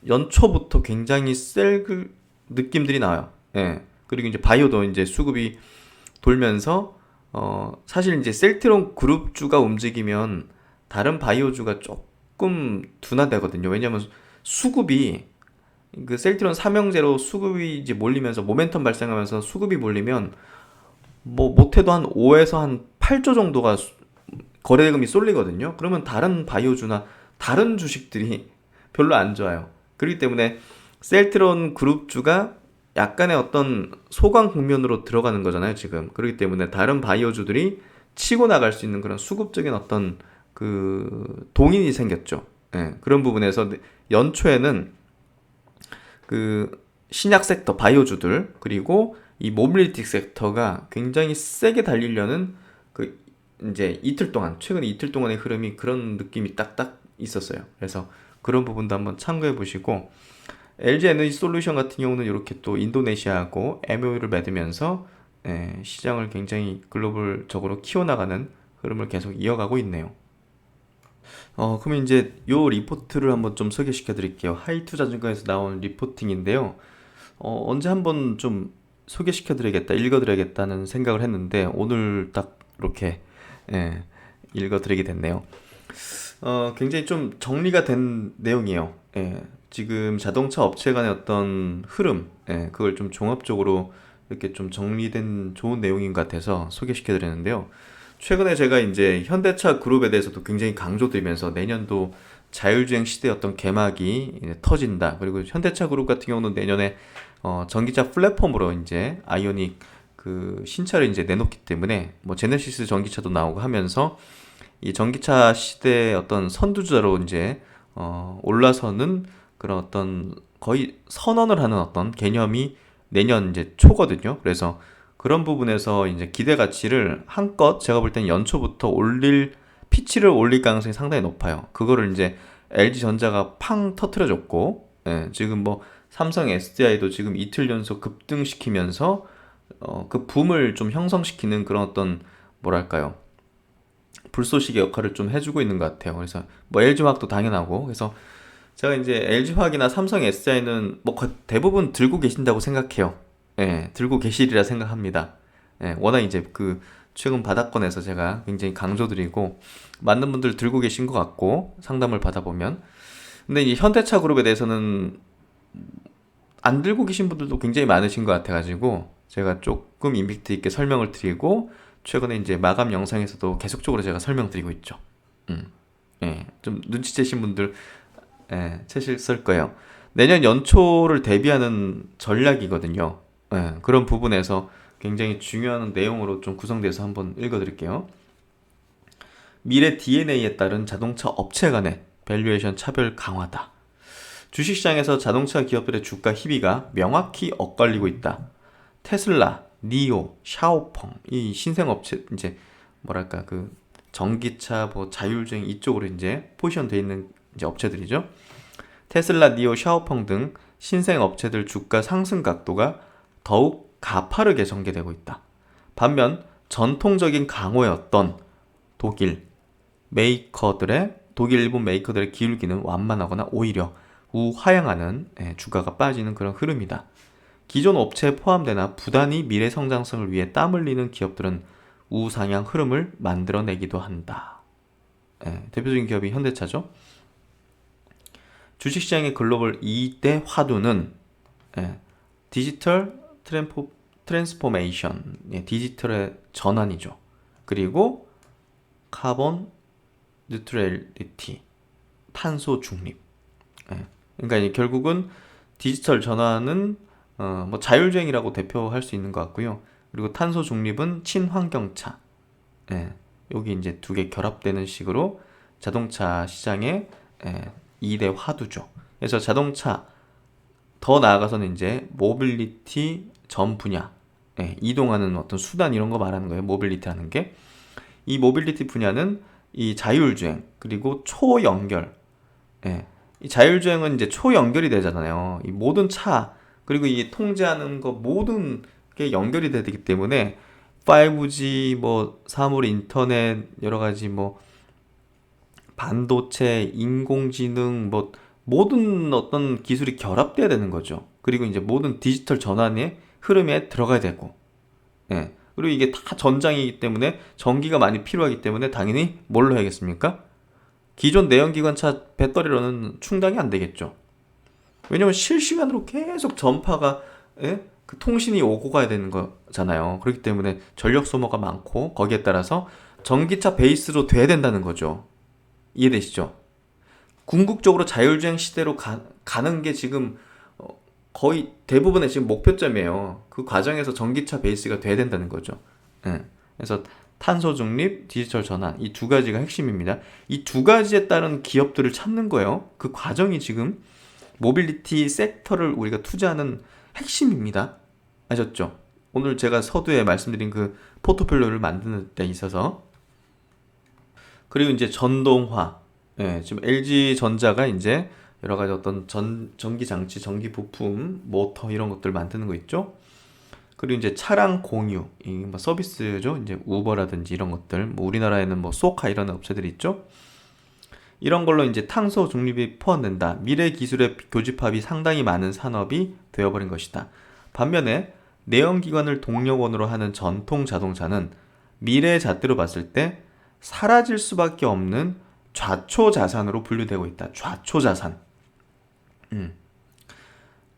연초부터 굉장히 셀 느낌들이 나와요. 예. 그리고 이제 바이오도 이제 수급이 돌면서 사실 이제 셀트론 그룹주가 움직이면 다른 바이오주가 조금 둔화되거든요. 왜냐면 수급이 그 셀트론 삼형제로 수급이 이제 몰리면서 모멘텀 발생하면서 수급이 몰리면 뭐 못해도 한 5에서 한 8조 정도가 거래대금이 쏠리거든요. 그러면 다른 바이오주나 다른 주식들이 별로 안 좋아요. 그렇기 때문에 셀트론 그룹주가 약간의 어떤 소강 국면으로 들어가는 거잖아요, 지금. 그렇기 때문에 다른 바이오주들이 치고 나갈 수 있는 그런 수급적인 어떤 그 동인이 생겼죠. 예, 그런 부분에서 연초에는 그 신약 섹터 바이오주들 그리고 이 모빌리티 섹터가 굉장히 세게 달리려는 그 이제 이틀 동안 최근 이틀 동안의 흐름이 그런 느낌이 딱딱 있었어요. 그래서 그런 부분도 한번 참고해 보시고 LG 에너지 솔루션 같은 경우는 이렇게 또 인도네시아하고 MOU를 맺으면서 시장을 굉장히 글로벌적으로 키워나가는 흐름을 계속 이어가고 있네요. 그러면 이제 요 리포트를 한번 좀 소개시켜 드릴게요. 하이투자증권에서 나온 리포팅인데요. 언제 한번 좀 소개시켜 드리겠다, 읽어 드려야겠다는 생각을 했는데 오늘 딱 이렇게 읽어 드리게 됐네요. 굉장히 좀 정리가 된 내용이에요. 지금 자동차 업체 간의 어떤 흐름, 그걸 좀 종합적으로 이렇게 좀 정리된 좋은 내용인 것 같아서 소개시켜 드리는데요. 최근에 제가 이제 현대차 그룹에 대해서도 굉장히 강조드리면서 내년도 자율주행 시대의 어떤 개막이 이제 터진다. 그리고 현대차 그룹 같은 경우는 내년에 전기차 플랫폼으로 이제 아이오닉 그 신차를 이제 내놓기 때문에 뭐 제네시스 전기차도 나오고 하면서 이 전기차 시대의 어떤 선두주자로 이제 올라서는 그런 어떤 거의 선언을 하는 어떤 개념이 내년 이제 초거든요. 그래서 그런 부분에서 이제 기대 가치를 한껏 제가 볼 땐 연초부터 피치를 올릴 가능성이 상당히 높아요. 그거를 이제 LG전자가 팡 터트려줬고, 지금 뭐 삼성 SDI도 지금 이틀 연속 급등시키면서 그 붐을 좀 형성시키는 그런 어떤 뭐랄까요, 불쏘시개 역할을 좀 해주고 있는 것 같아요. 그래서 뭐 LG화학도 당연하고, 그래서 제가 이제 LG화학이나 삼성 SDI는 뭐 대부분 들고 계신다고 생각해요. 들고 계시리라 생각합니다. 워낙 이제 그 최근 바닥권에서 제가 굉장히 강조드리고 많은 분들 들고 계신 것 같고 상담을 받아보면, 근데 이 현대차 그룹에 대해서는 안 들고 계신 분들도 굉장히 많으신 것 같아가지고 제가 조금 임팩트 있게 설명을 드리고 최근에 이제 마감 영상에서도 계속적으로 제가 설명드리고 있죠. 좀 눈치채신 분들 채실 거예요. 내년 연초를 대비하는 전략이거든요. 그런 부분에서 굉장히 중요한 내용으로 좀 구성돼서 한번 읽어드릴게요. 미래 DNA에 따른 자동차 업체 간의 밸류에이션 차별 강화다. 주식시장에서 자동차 기업들의 주가 희비가 명확히 엇갈리고 있다. 테슬라, 니오, 샤오펑 이 신생업체 이제 뭐랄까 그 전기차 뭐 자율주행 이쪽으로 이제 포지션되어 있는 이제 업체들이죠. 테슬라, 니오, 샤오펑 등 신생 업체들 주가 상승 각도가 더욱 가파르게 전개되고 있다. 반면 전통적인 강호였던 독일, 메이커들의 독일, 일본 메이커들의 기울기는 완만하거나 오히려 우하향하는 주가가 빠지는 그런 흐름이다. 기존 업체에 포함되나 부단히 미래 성장성을 위해 땀 흘리는 기업들은 우상향 흐름을 만들어내기도 한다. 대표적인 기업이 현대차죠. 주식시장의 글로벌 2대 화두는 디지털 트랜스포메이션, 디지털의 전환이죠. 그리고 카본 뉴트럴리티, 탄소 중립. 그러니까 이제 결국은 디지털 전환은 뭐 자율주행이라고 대표할 수 있는 것 같고요. 그리고 탄소 중립은 친환경차. 여기 이제 두 개 결합되는 식으로 자동차 시장의 2대 화두죠. 그래서 자동차 더 나아가서는 이제 모빌리티 전 분야, 이동하는 어떤 수단 이런 거 말하는 거예요. 모빌리티라는 게. 이 모빌리티 분야는 이 자율주행 그리고 초연결. 이 자율주행은 이제 초연결이 되잖아요. 이 모든 차 그리고 이 통제하는 거 모든 게 연결이 되기 때문에 5G 뭐 사물 인터넷 여러 가지 뭐 반도체 인공지능 뭐 모든 어떤 기술이 결합돼야 되는 거죠. 그리고 이제 모든 디지털 전환의 흐름에 들어가야 되고, 그리고 이게 다 전장이기 때문에 전기가 많이 필요하기 때문에 당연히 뭘로 해야겠습니까? 기존 내연기관차 배터리로는 충당이 안 되겠죠. 왜냐면 실시간으로 계속 전파가 그 통신이 오고 가야 되는 거잖아요. 그렇기 때문에 전력 소모가 많고 거기에 따라서 전기차 베이스로 돼야 된다는 거죠. 이해되시죠? 궁극적으로 자율주행 시대로 가는 게 지금 거의 대부분의 지금 목표점이에요. 그 과정에서 전기차 베이스가 돼야 된다는 거죠. 그래서 탄소 중립, 디지털 전환 이 두 가지가 핵심입니다. 이 두 가지에 따른 기업들을 찾는 거예요. 그 과정이 지금 모빌리티 섹터를 우리가 투자하는 핵심입니다. 아셨죠? 오늘 제가 서두에 말씀드린 그 포트폴리오를 만드는 데 있어서 그리고 이제 전동화 지금 LG전자가 이제 여러 가지 어떤 전기 장치, 전기 부품, 모터 이런 것들 만드는 거 있죠. 그리고 이제 차량 공유, 이 뭐 서비스죠. 이제 우버라든지 이런 것들, 뭐 우리나라에는 뭐 소카 이런 업체들이 있죠. 이런 걸로 이제 탄소 중립이 포함된다. 미래 기술의 교집합이 상당히 많은 산업이 되어버린 것이다. 반면에 내연기관을 동력원으로 하는 전통 자동차는 미래의 잣대로 봤을 때 사라질 수밖에 없는 좌초 자산으로 분류되고 있다. 좌초 자산.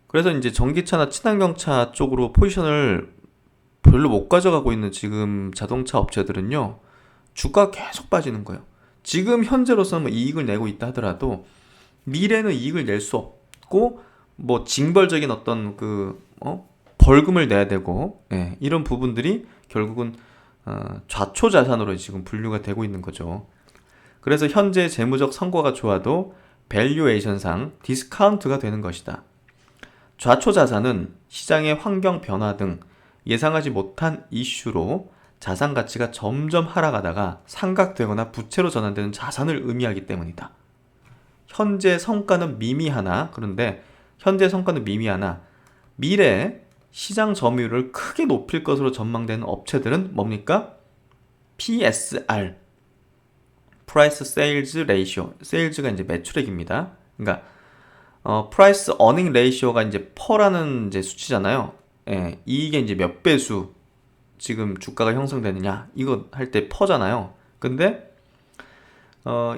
그래서 이제 전기차나 친환경차 쪽으로 포지션을 별로 못 가져가고 있는 지금 자동차 업체들은요, 주가가 계속 빠지는 거예요. 지금 현재로서는 뭐 이익을 내고 있다 하더라도 미래는 이익을 낼 수 없고 뭐 징벌적인 어떤 벌금을 내야 되고 이런 부분들이 결국은 좌초 자산으로 지금 분류가 되고 있는 거죠. 그래서 현재 재무적 성과가 좋아도 밸류에이션상 디스카운트가 되는 것이다. 좌초 자산은 시장의 환경 변화 등 예상하지 못한 이슈로 자산 가치가 점점 하락하다가 상각되거나 부채로 전환되는 자산을 의미하기 때문이다. 현재 성과는 미미하나 미래에 시장 점유율을 크게 높일 것으로 전망되는 업체들은 뭡니까? PSR, Price Sales Ratio, 세일즈가 이제 매출액입니다. 그러니까 Price Earning Ratio가 이제 퍼라는 이제 수치잖아요. 이게 이제 몇 배수 지금 주가가 형성되느냐 이거 할 때 퍼잖아요. 근데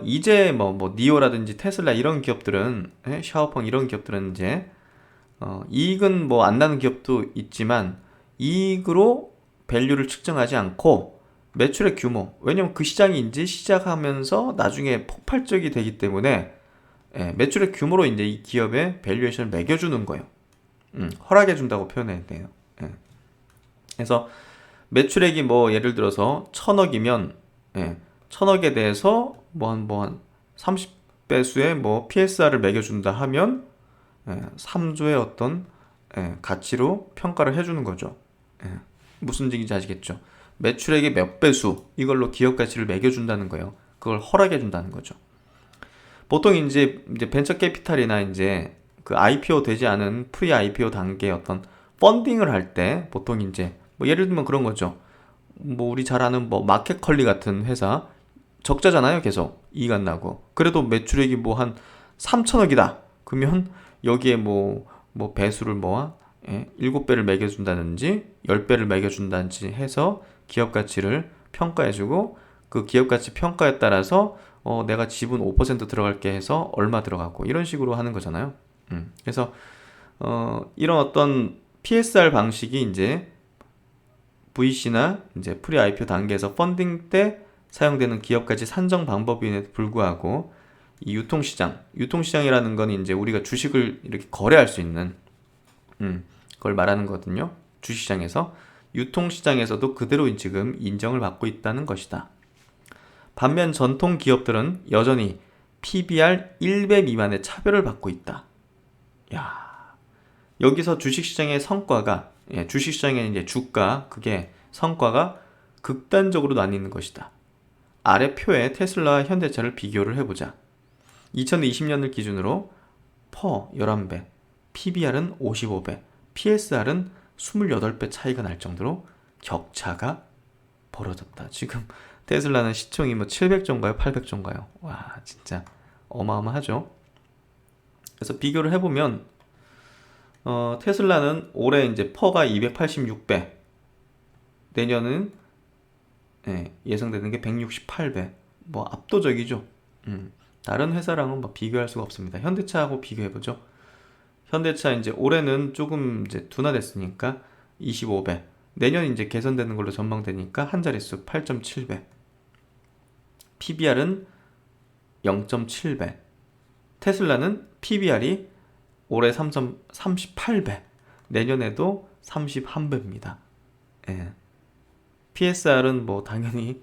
이제 뭐 니오라든지 테슬라 이런 기업들은 샤오펑 이런 기업들은 이제 이익은 뭐 안 나는 기업도 있지만 이익으로 밸류를 측정하지 않고 매출의 규모, 왜냐면 그 시장이 이제 시작하면서 나중에 폭발적이 되기 때문에 매출의 규모로 이제 이 기업의 밸류에이션을 매겨주는 거예요. 허락해준다고 표현해야 돼요. 그래서 매출액이 뭐 예를 들어서 1,000억이면 1,000억에 대해서 한 30배수의 뭐 PSR을 매겨준다 하면 3조의 어떤 가치로 평가를 해주는 거죠. 무슨 얘기인지 아시겠죠? 매출액의 몇 배수 이걸로 기업 가치를 매겨준다는 거예요. 그걸 허락해준다는 거죠. 보통 이제 벤처 캐피탈이나 이제 그 IPO 되지 않은 프리 IPO 단계 어떤 펀딩을 할 때 보통 이제 뭐 예를 들면 그런 거죠. 뭐 우리 잘 아는 뭐 마켓컬리 같은 회사 적자잖아요. 계속 이익 안 나고. 그래도 매출액이 뭐 한 3천억이다. 그러면 여기에 뭐 배수를 뭐와 7배를 매겨준다든지 10배를 매겨준다든지 해서 기업 가치를 평가해주고, 그 기업 가치 평가에 따라서 내가 지분 5% 들어갈게 해서 얼마 들어가고, 이런 식으로 하는 거잖아요. 그래서 이런 어떤 PSR 방식이 이제 VC나 이제 프리 IPO 단계에서 펀딩 때 사용되는 기업 가치 산정 방법임에도 불구하고, 이 유통시장이라는 건 이제 우리가 주식을 이렇게 거래할 수 있는 그걸 말하는 거거든요. 주식시장에서. 유통시장에서도 그대로 지금 인정을 받고 있다는 것이다. 반면 전통 기업들은 여전히 PBR 1배 미만의 차별을 받고 있다. 야, 여기서 주식시장의 성과가, 주식시장의 이제 주가, 그게 성과가 극단적으로 나뉘는 것이다. 아래 표에 테슬라와 현대차를 비교를 해보자. 2020년을 기준으로 퍼 11배, PBR은 55배, PSR은 28배 차이가 날 정도로 격차가 벌어졌다. 지금 테슬라는 시총이 뭐 700조인가요? 800조인가요? 와, 진짜 어마어마하죠. 그래서 비교를 해보면 테슬라는 올해 이제 퍼가 286배, 내년은 예상되는 게 168배. 뭐 압도적이죠. 다른 회사랑은 뭐 비교할 수가 없습니다. 현대차하고 비교해보죠. 현대차 이제 올해는 조금 이제 둔화됐으니까 25배. 내년 이제 개선되는 걸로 전망되니까 한 자릿수 8.7배. PBR은 0.7배. 테슬라는 PBR이 올해 38배. 내년에도 31배입니다. PSR은 뭐 당연히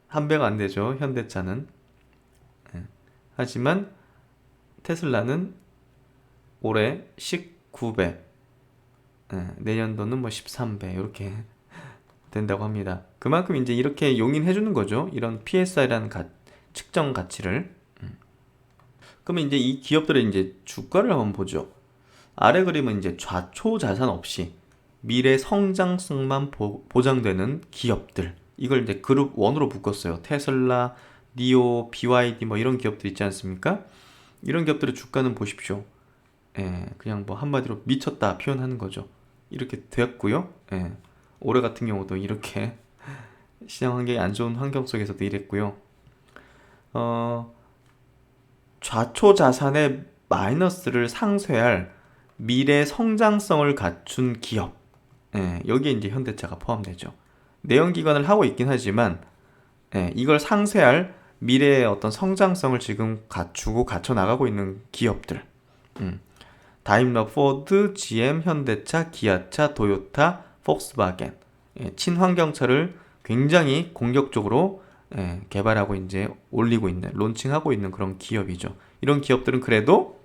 한 배가 안 되죠. 현대차는. 하지만 테슬라는 올해 19배, 내년도는 뭐 13배 이렇게 된다고 합니다. 그만큼 이제 이렇게 용인해 주는 거죠. 이런 PSI라는 측정 가치를. 그러면 이제 이 기업들의 이제 주가를 한번 보죠. 아래 그림은 이제 좌초 자산 없이 미래 성장성만 보장되는 기업들. 이걸 이제 그룹 1으로 묶었어요. 테슬라, 니오, BYD 뭐 이런 기업들 있지 않습니까? 이런 기업들의 주가는 보십시오. 그냥 뭐 한마디로 미쳤다 표현하는 거죠. 이렇게 되었고요. 올해 같은 경우도 이렇게 시장 환경이 안 좋은 환경 속에서도 이랬고요. 좌초 자산의 마이너스를 상쇄할 미래 성장성을 갖춘 기업. 여기에 이제 현대차가 포함되죠. 내연기관을 하고 있긴 하지만 이걸 상쇄할 미래의 어떤 성장성을 지금 갖추고 갖춰 나가고 있는 기업들. 다임러, 포드, GM, 현대차, 기아차, 도요타, 폭스바겐. 친환경차를 굉장히 공격적으로 개발하고 이제 올리고 있는, 론칭하고 있는 그런 기업이죠. 이런 기업들은 그래도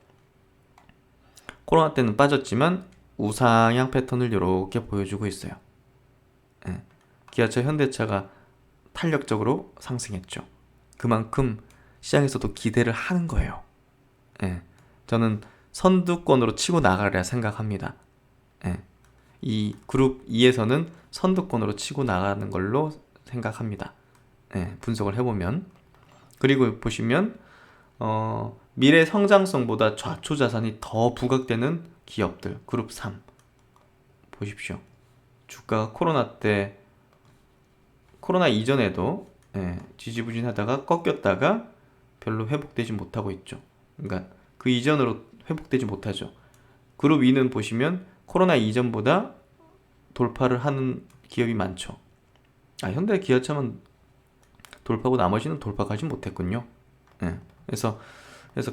코로나 때는 빠졌지만 우상향 패턴을 이렇게 보여주고 있어요. 기아차, 현대차가 탄력적으로 상승했죠. 그만큼 시장에서도 기대를 하는 거예요. 저는 선두권으로 치고 나가리라 생각합니다. 이 그룹 2에서는 선두권으로 치고 나가는 걸로 생각합니다. 분석을 해보면. 그리고 보시면 미래 성장성보다 좌초 자산이 더 부각되는 기업들 그룹 3 보십시오. 주가가 코로나 이전에도 지지부진하다가 꺾였다가 별로 회복되지 못하고 있죠. 그러니까 그 이전으로 회복되지 못하죠. 그룹 2는 보시면 코로나 이전보다 돌파를 하는 기업이 많죠. 현대 기아차만 돌파하고 나머지는 돌파하지 못했군요. 그래서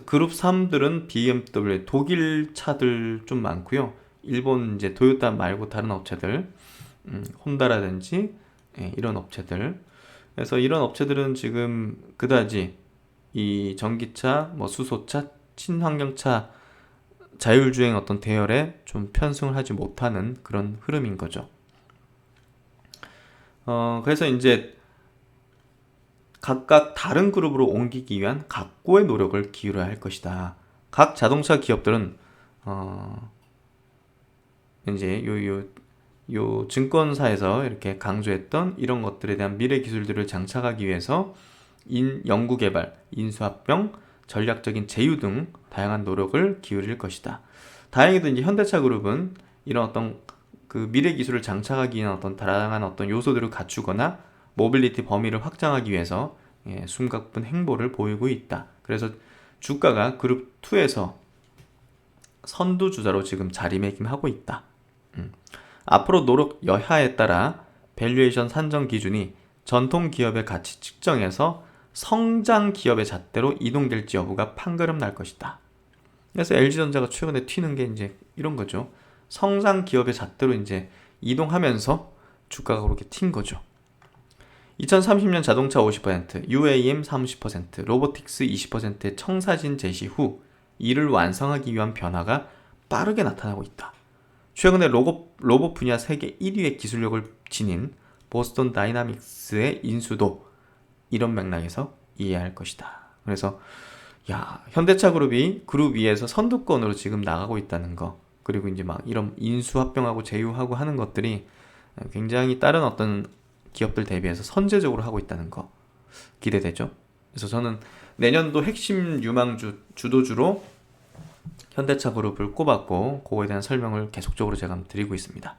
그룹 3들은 BMW, 독일 차들 좀 많고요. 일본 이제 도요타 말고 다른 업체들, 혼다라든지 이런 업체들. 그래서 이런 업체들은 지금 그다지 이 전기차, 뭐 수소차, 친환경차, 자율주행 어떤 대열에 좀 편승을 하지 못하는 그런 흐름인 거죠. 그래서 이제 각각 다른 그룹으로 옮기기 위한 각고의 노력을 기울여야 할 것이다. 각 자동차 기업들은 이제 요 요 증권사에서 이렇게 강조했던 이런 것들에 대한 미래 기술들을 장착하기 위해서 연구개발, 인수합병, 전략적인 제휴 등 다양한 노력을 기울일 것이다. 다행히도 이제 현대차 그룹은 이런 어떤 그 미래 기술을 장착하기 위한 어떤 다양한 어떤 요소들을 갖추거나 모빌리티 범위를 확장하기 위해서 숨가쁜 행보를 보이고 있다. 그래서 주가가 그룹 2에서 선두주자로 지금 자리매김하고 있다. 앞으로 노력 여하에 따라 밸류에이션 산정 기준이 전통 기업의 가치 측정에서 성장 기업의 잣대로 이동될지 여부가 판가름 날 것이다. 그래서 LG전자가 최근에 튀는 게 이제 이런 거죠. 성장 기업의 잣대로 이제 이동하면서 주가가 그렇게 튄 거죠. 2030년 자동차 50%, UAM 30%, 로보틱스 20%의 청사진 제시 후 이를 완성하기 위한 변화가 빠르게 나타나고 있다. 최근에 로봇 분야 세계 1위의 기술력을 지닌 보스턴 다이나믹스의 인수도 이런 맥락에서 이해해야 할 것이다. 그래서 현대차 그룹이 그룹 위에서 선두권으로 지금 나가고 있다는 거, 그리고 이제 막 이런 인수합병하고 제휴하고 하는 것들이 굉장히 다른 어떤 기업들 대비해서 선제적으로 하고 있다는 거 기대되죠. 그래서 저는 내년도 핵심 유망주 주도주로 현대차 그룹을 꼽았고 그거에 대한 설명을 계속적으로 제가 드리고 있습니다.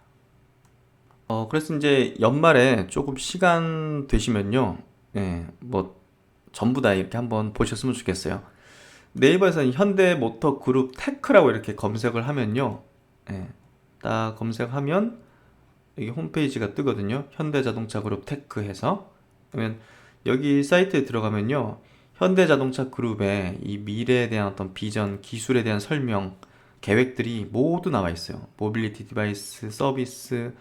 그래서 이제 연말에 조금 시간 되시면요, 뭐 전부 다 이렇게 한번 보셨으면 좋겠어요. 네이버에서는 현대모터 그룹 테크라고 이렇게 검색을 하면요, 딱 검색하면 여기 홈페이지가 뜨거든요. 현대자동차 그룹 테크 해서. 그러면 여기 사이트에 들어가면요, 현대자동차 그룹의 이 미래에 대한 어떤 비전, 기술에 대한 설명, 계획들이 모두 나와 있어요. 모빌리티 디바이스, 서비스.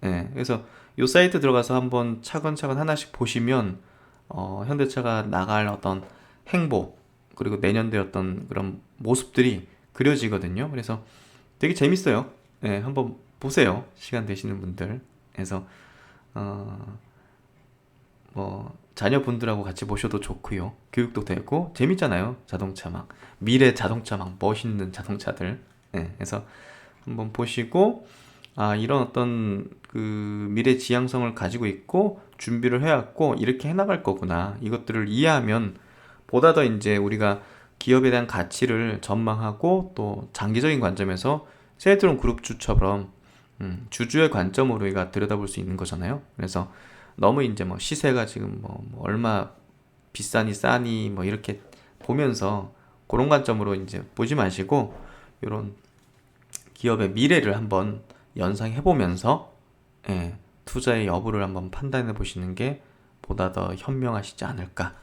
그래서 이 사이트 들어가서 한번 차근차근 하나씩 보시면 현대차가 나갈 어떤 행보, 그리고 내년도의 어떤 그런 모습들이 그려지거든요. 그래서 되게 재밌어요. 한번 보세요. 시간 되시는 분들. 그래서 뭐 자녀분들하고 같이 보셔도 좋고요. 교육도 되고 재밌잖아요. 자동차 막 미래 자동차 막 멋있는 자동차들. 그래서 한번 보시고 이런 어떤 그 미래 지향성을 가지고 있고 준비를 해왔고 이렇게 해나갈 거구나. 이것들을 이해하면 보다 더 이제 우리가 기업에 대한 가치를 전망하고 또 장기적인 관점에서 세트론 그룹주처럼 주주의 관점으로 우리가 들여다볼 수 있는 거잖아요. 그래서 너무 이제 뭐 시세가 지금 뭐 얼마 비싸니 싸니 뭐 이렇게 보면서 그런 관점으로 이제 보지 마시고 이런 기업의 미래를 한번 연상해 보면서 투자의 여부를 한번 판단해 보시는 게 보다 더 현명하시지 않을까,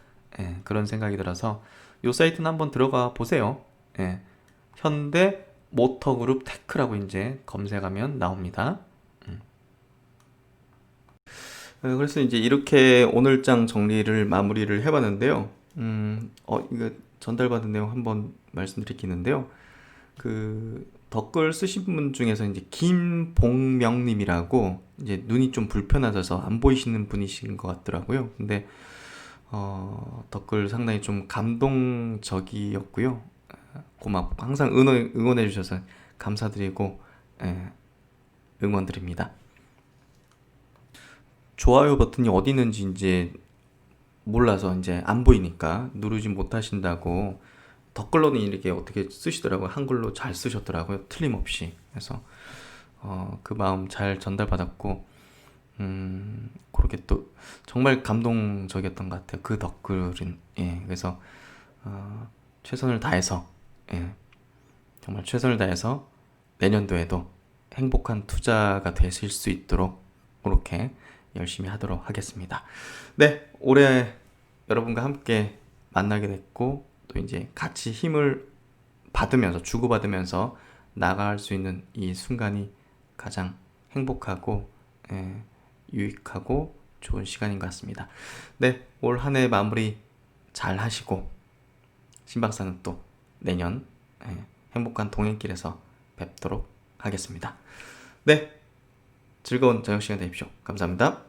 그런 생각이 들어서 이 사이트는 한번 들어가 보세요. 현대 모터그룹 테크라고 이제 검색하면 나옵니다. 그래서 이제 이렇게 오늘장 정리를 마무리를 해봤는데요. 이거 전달받은 내용 한번 말씀드리겠는데요. 그 댓글 쓰신 분 중에서 이제 김봉명님이라고 이제 눈이 좀 불편하셔서 안 보이시는 분이신 것 같더라고요. 근데 댓글 상당히 좀 감동적이었고요. 고맙고 항상 응원해 주셔서 감사드리고 응원드립니다. 좋아요 버튼이 어디 있는지 이제 몰라서 이제 안 보이니까 누르지 못하신다고 댓글로는 이렇게 어떻게 쓰시더라고요. 한글로 잘 쓰셨더라고요. 틀림없이. 그래서 그 마음 잘 전달받았고 그렇게 또 정말 감동적이었던 것 같아요. 그 댓글은. 그래서 최선을 다해서 정말 최선을 다해서 내년도에도 행복한 투자가 되실 수 있도록 그렇게 열심히 하도록 하겠습니다. 네, 올해 여러분과 함께 만나게 됐고 또 이제 같이 힘을 받으면서 주고받으면서 나갈 수 있는 이 순간이 가장 행복하고 유익하고 좋은 시간인 것 같습니다. 네, 올 한 해 마무리 잘 하시고 신박사는 또 내년 행복한 동행길에서 뵙도록 하겠습니다. 네, 즐거운 저녁 시간 되십시오. 감사합니다.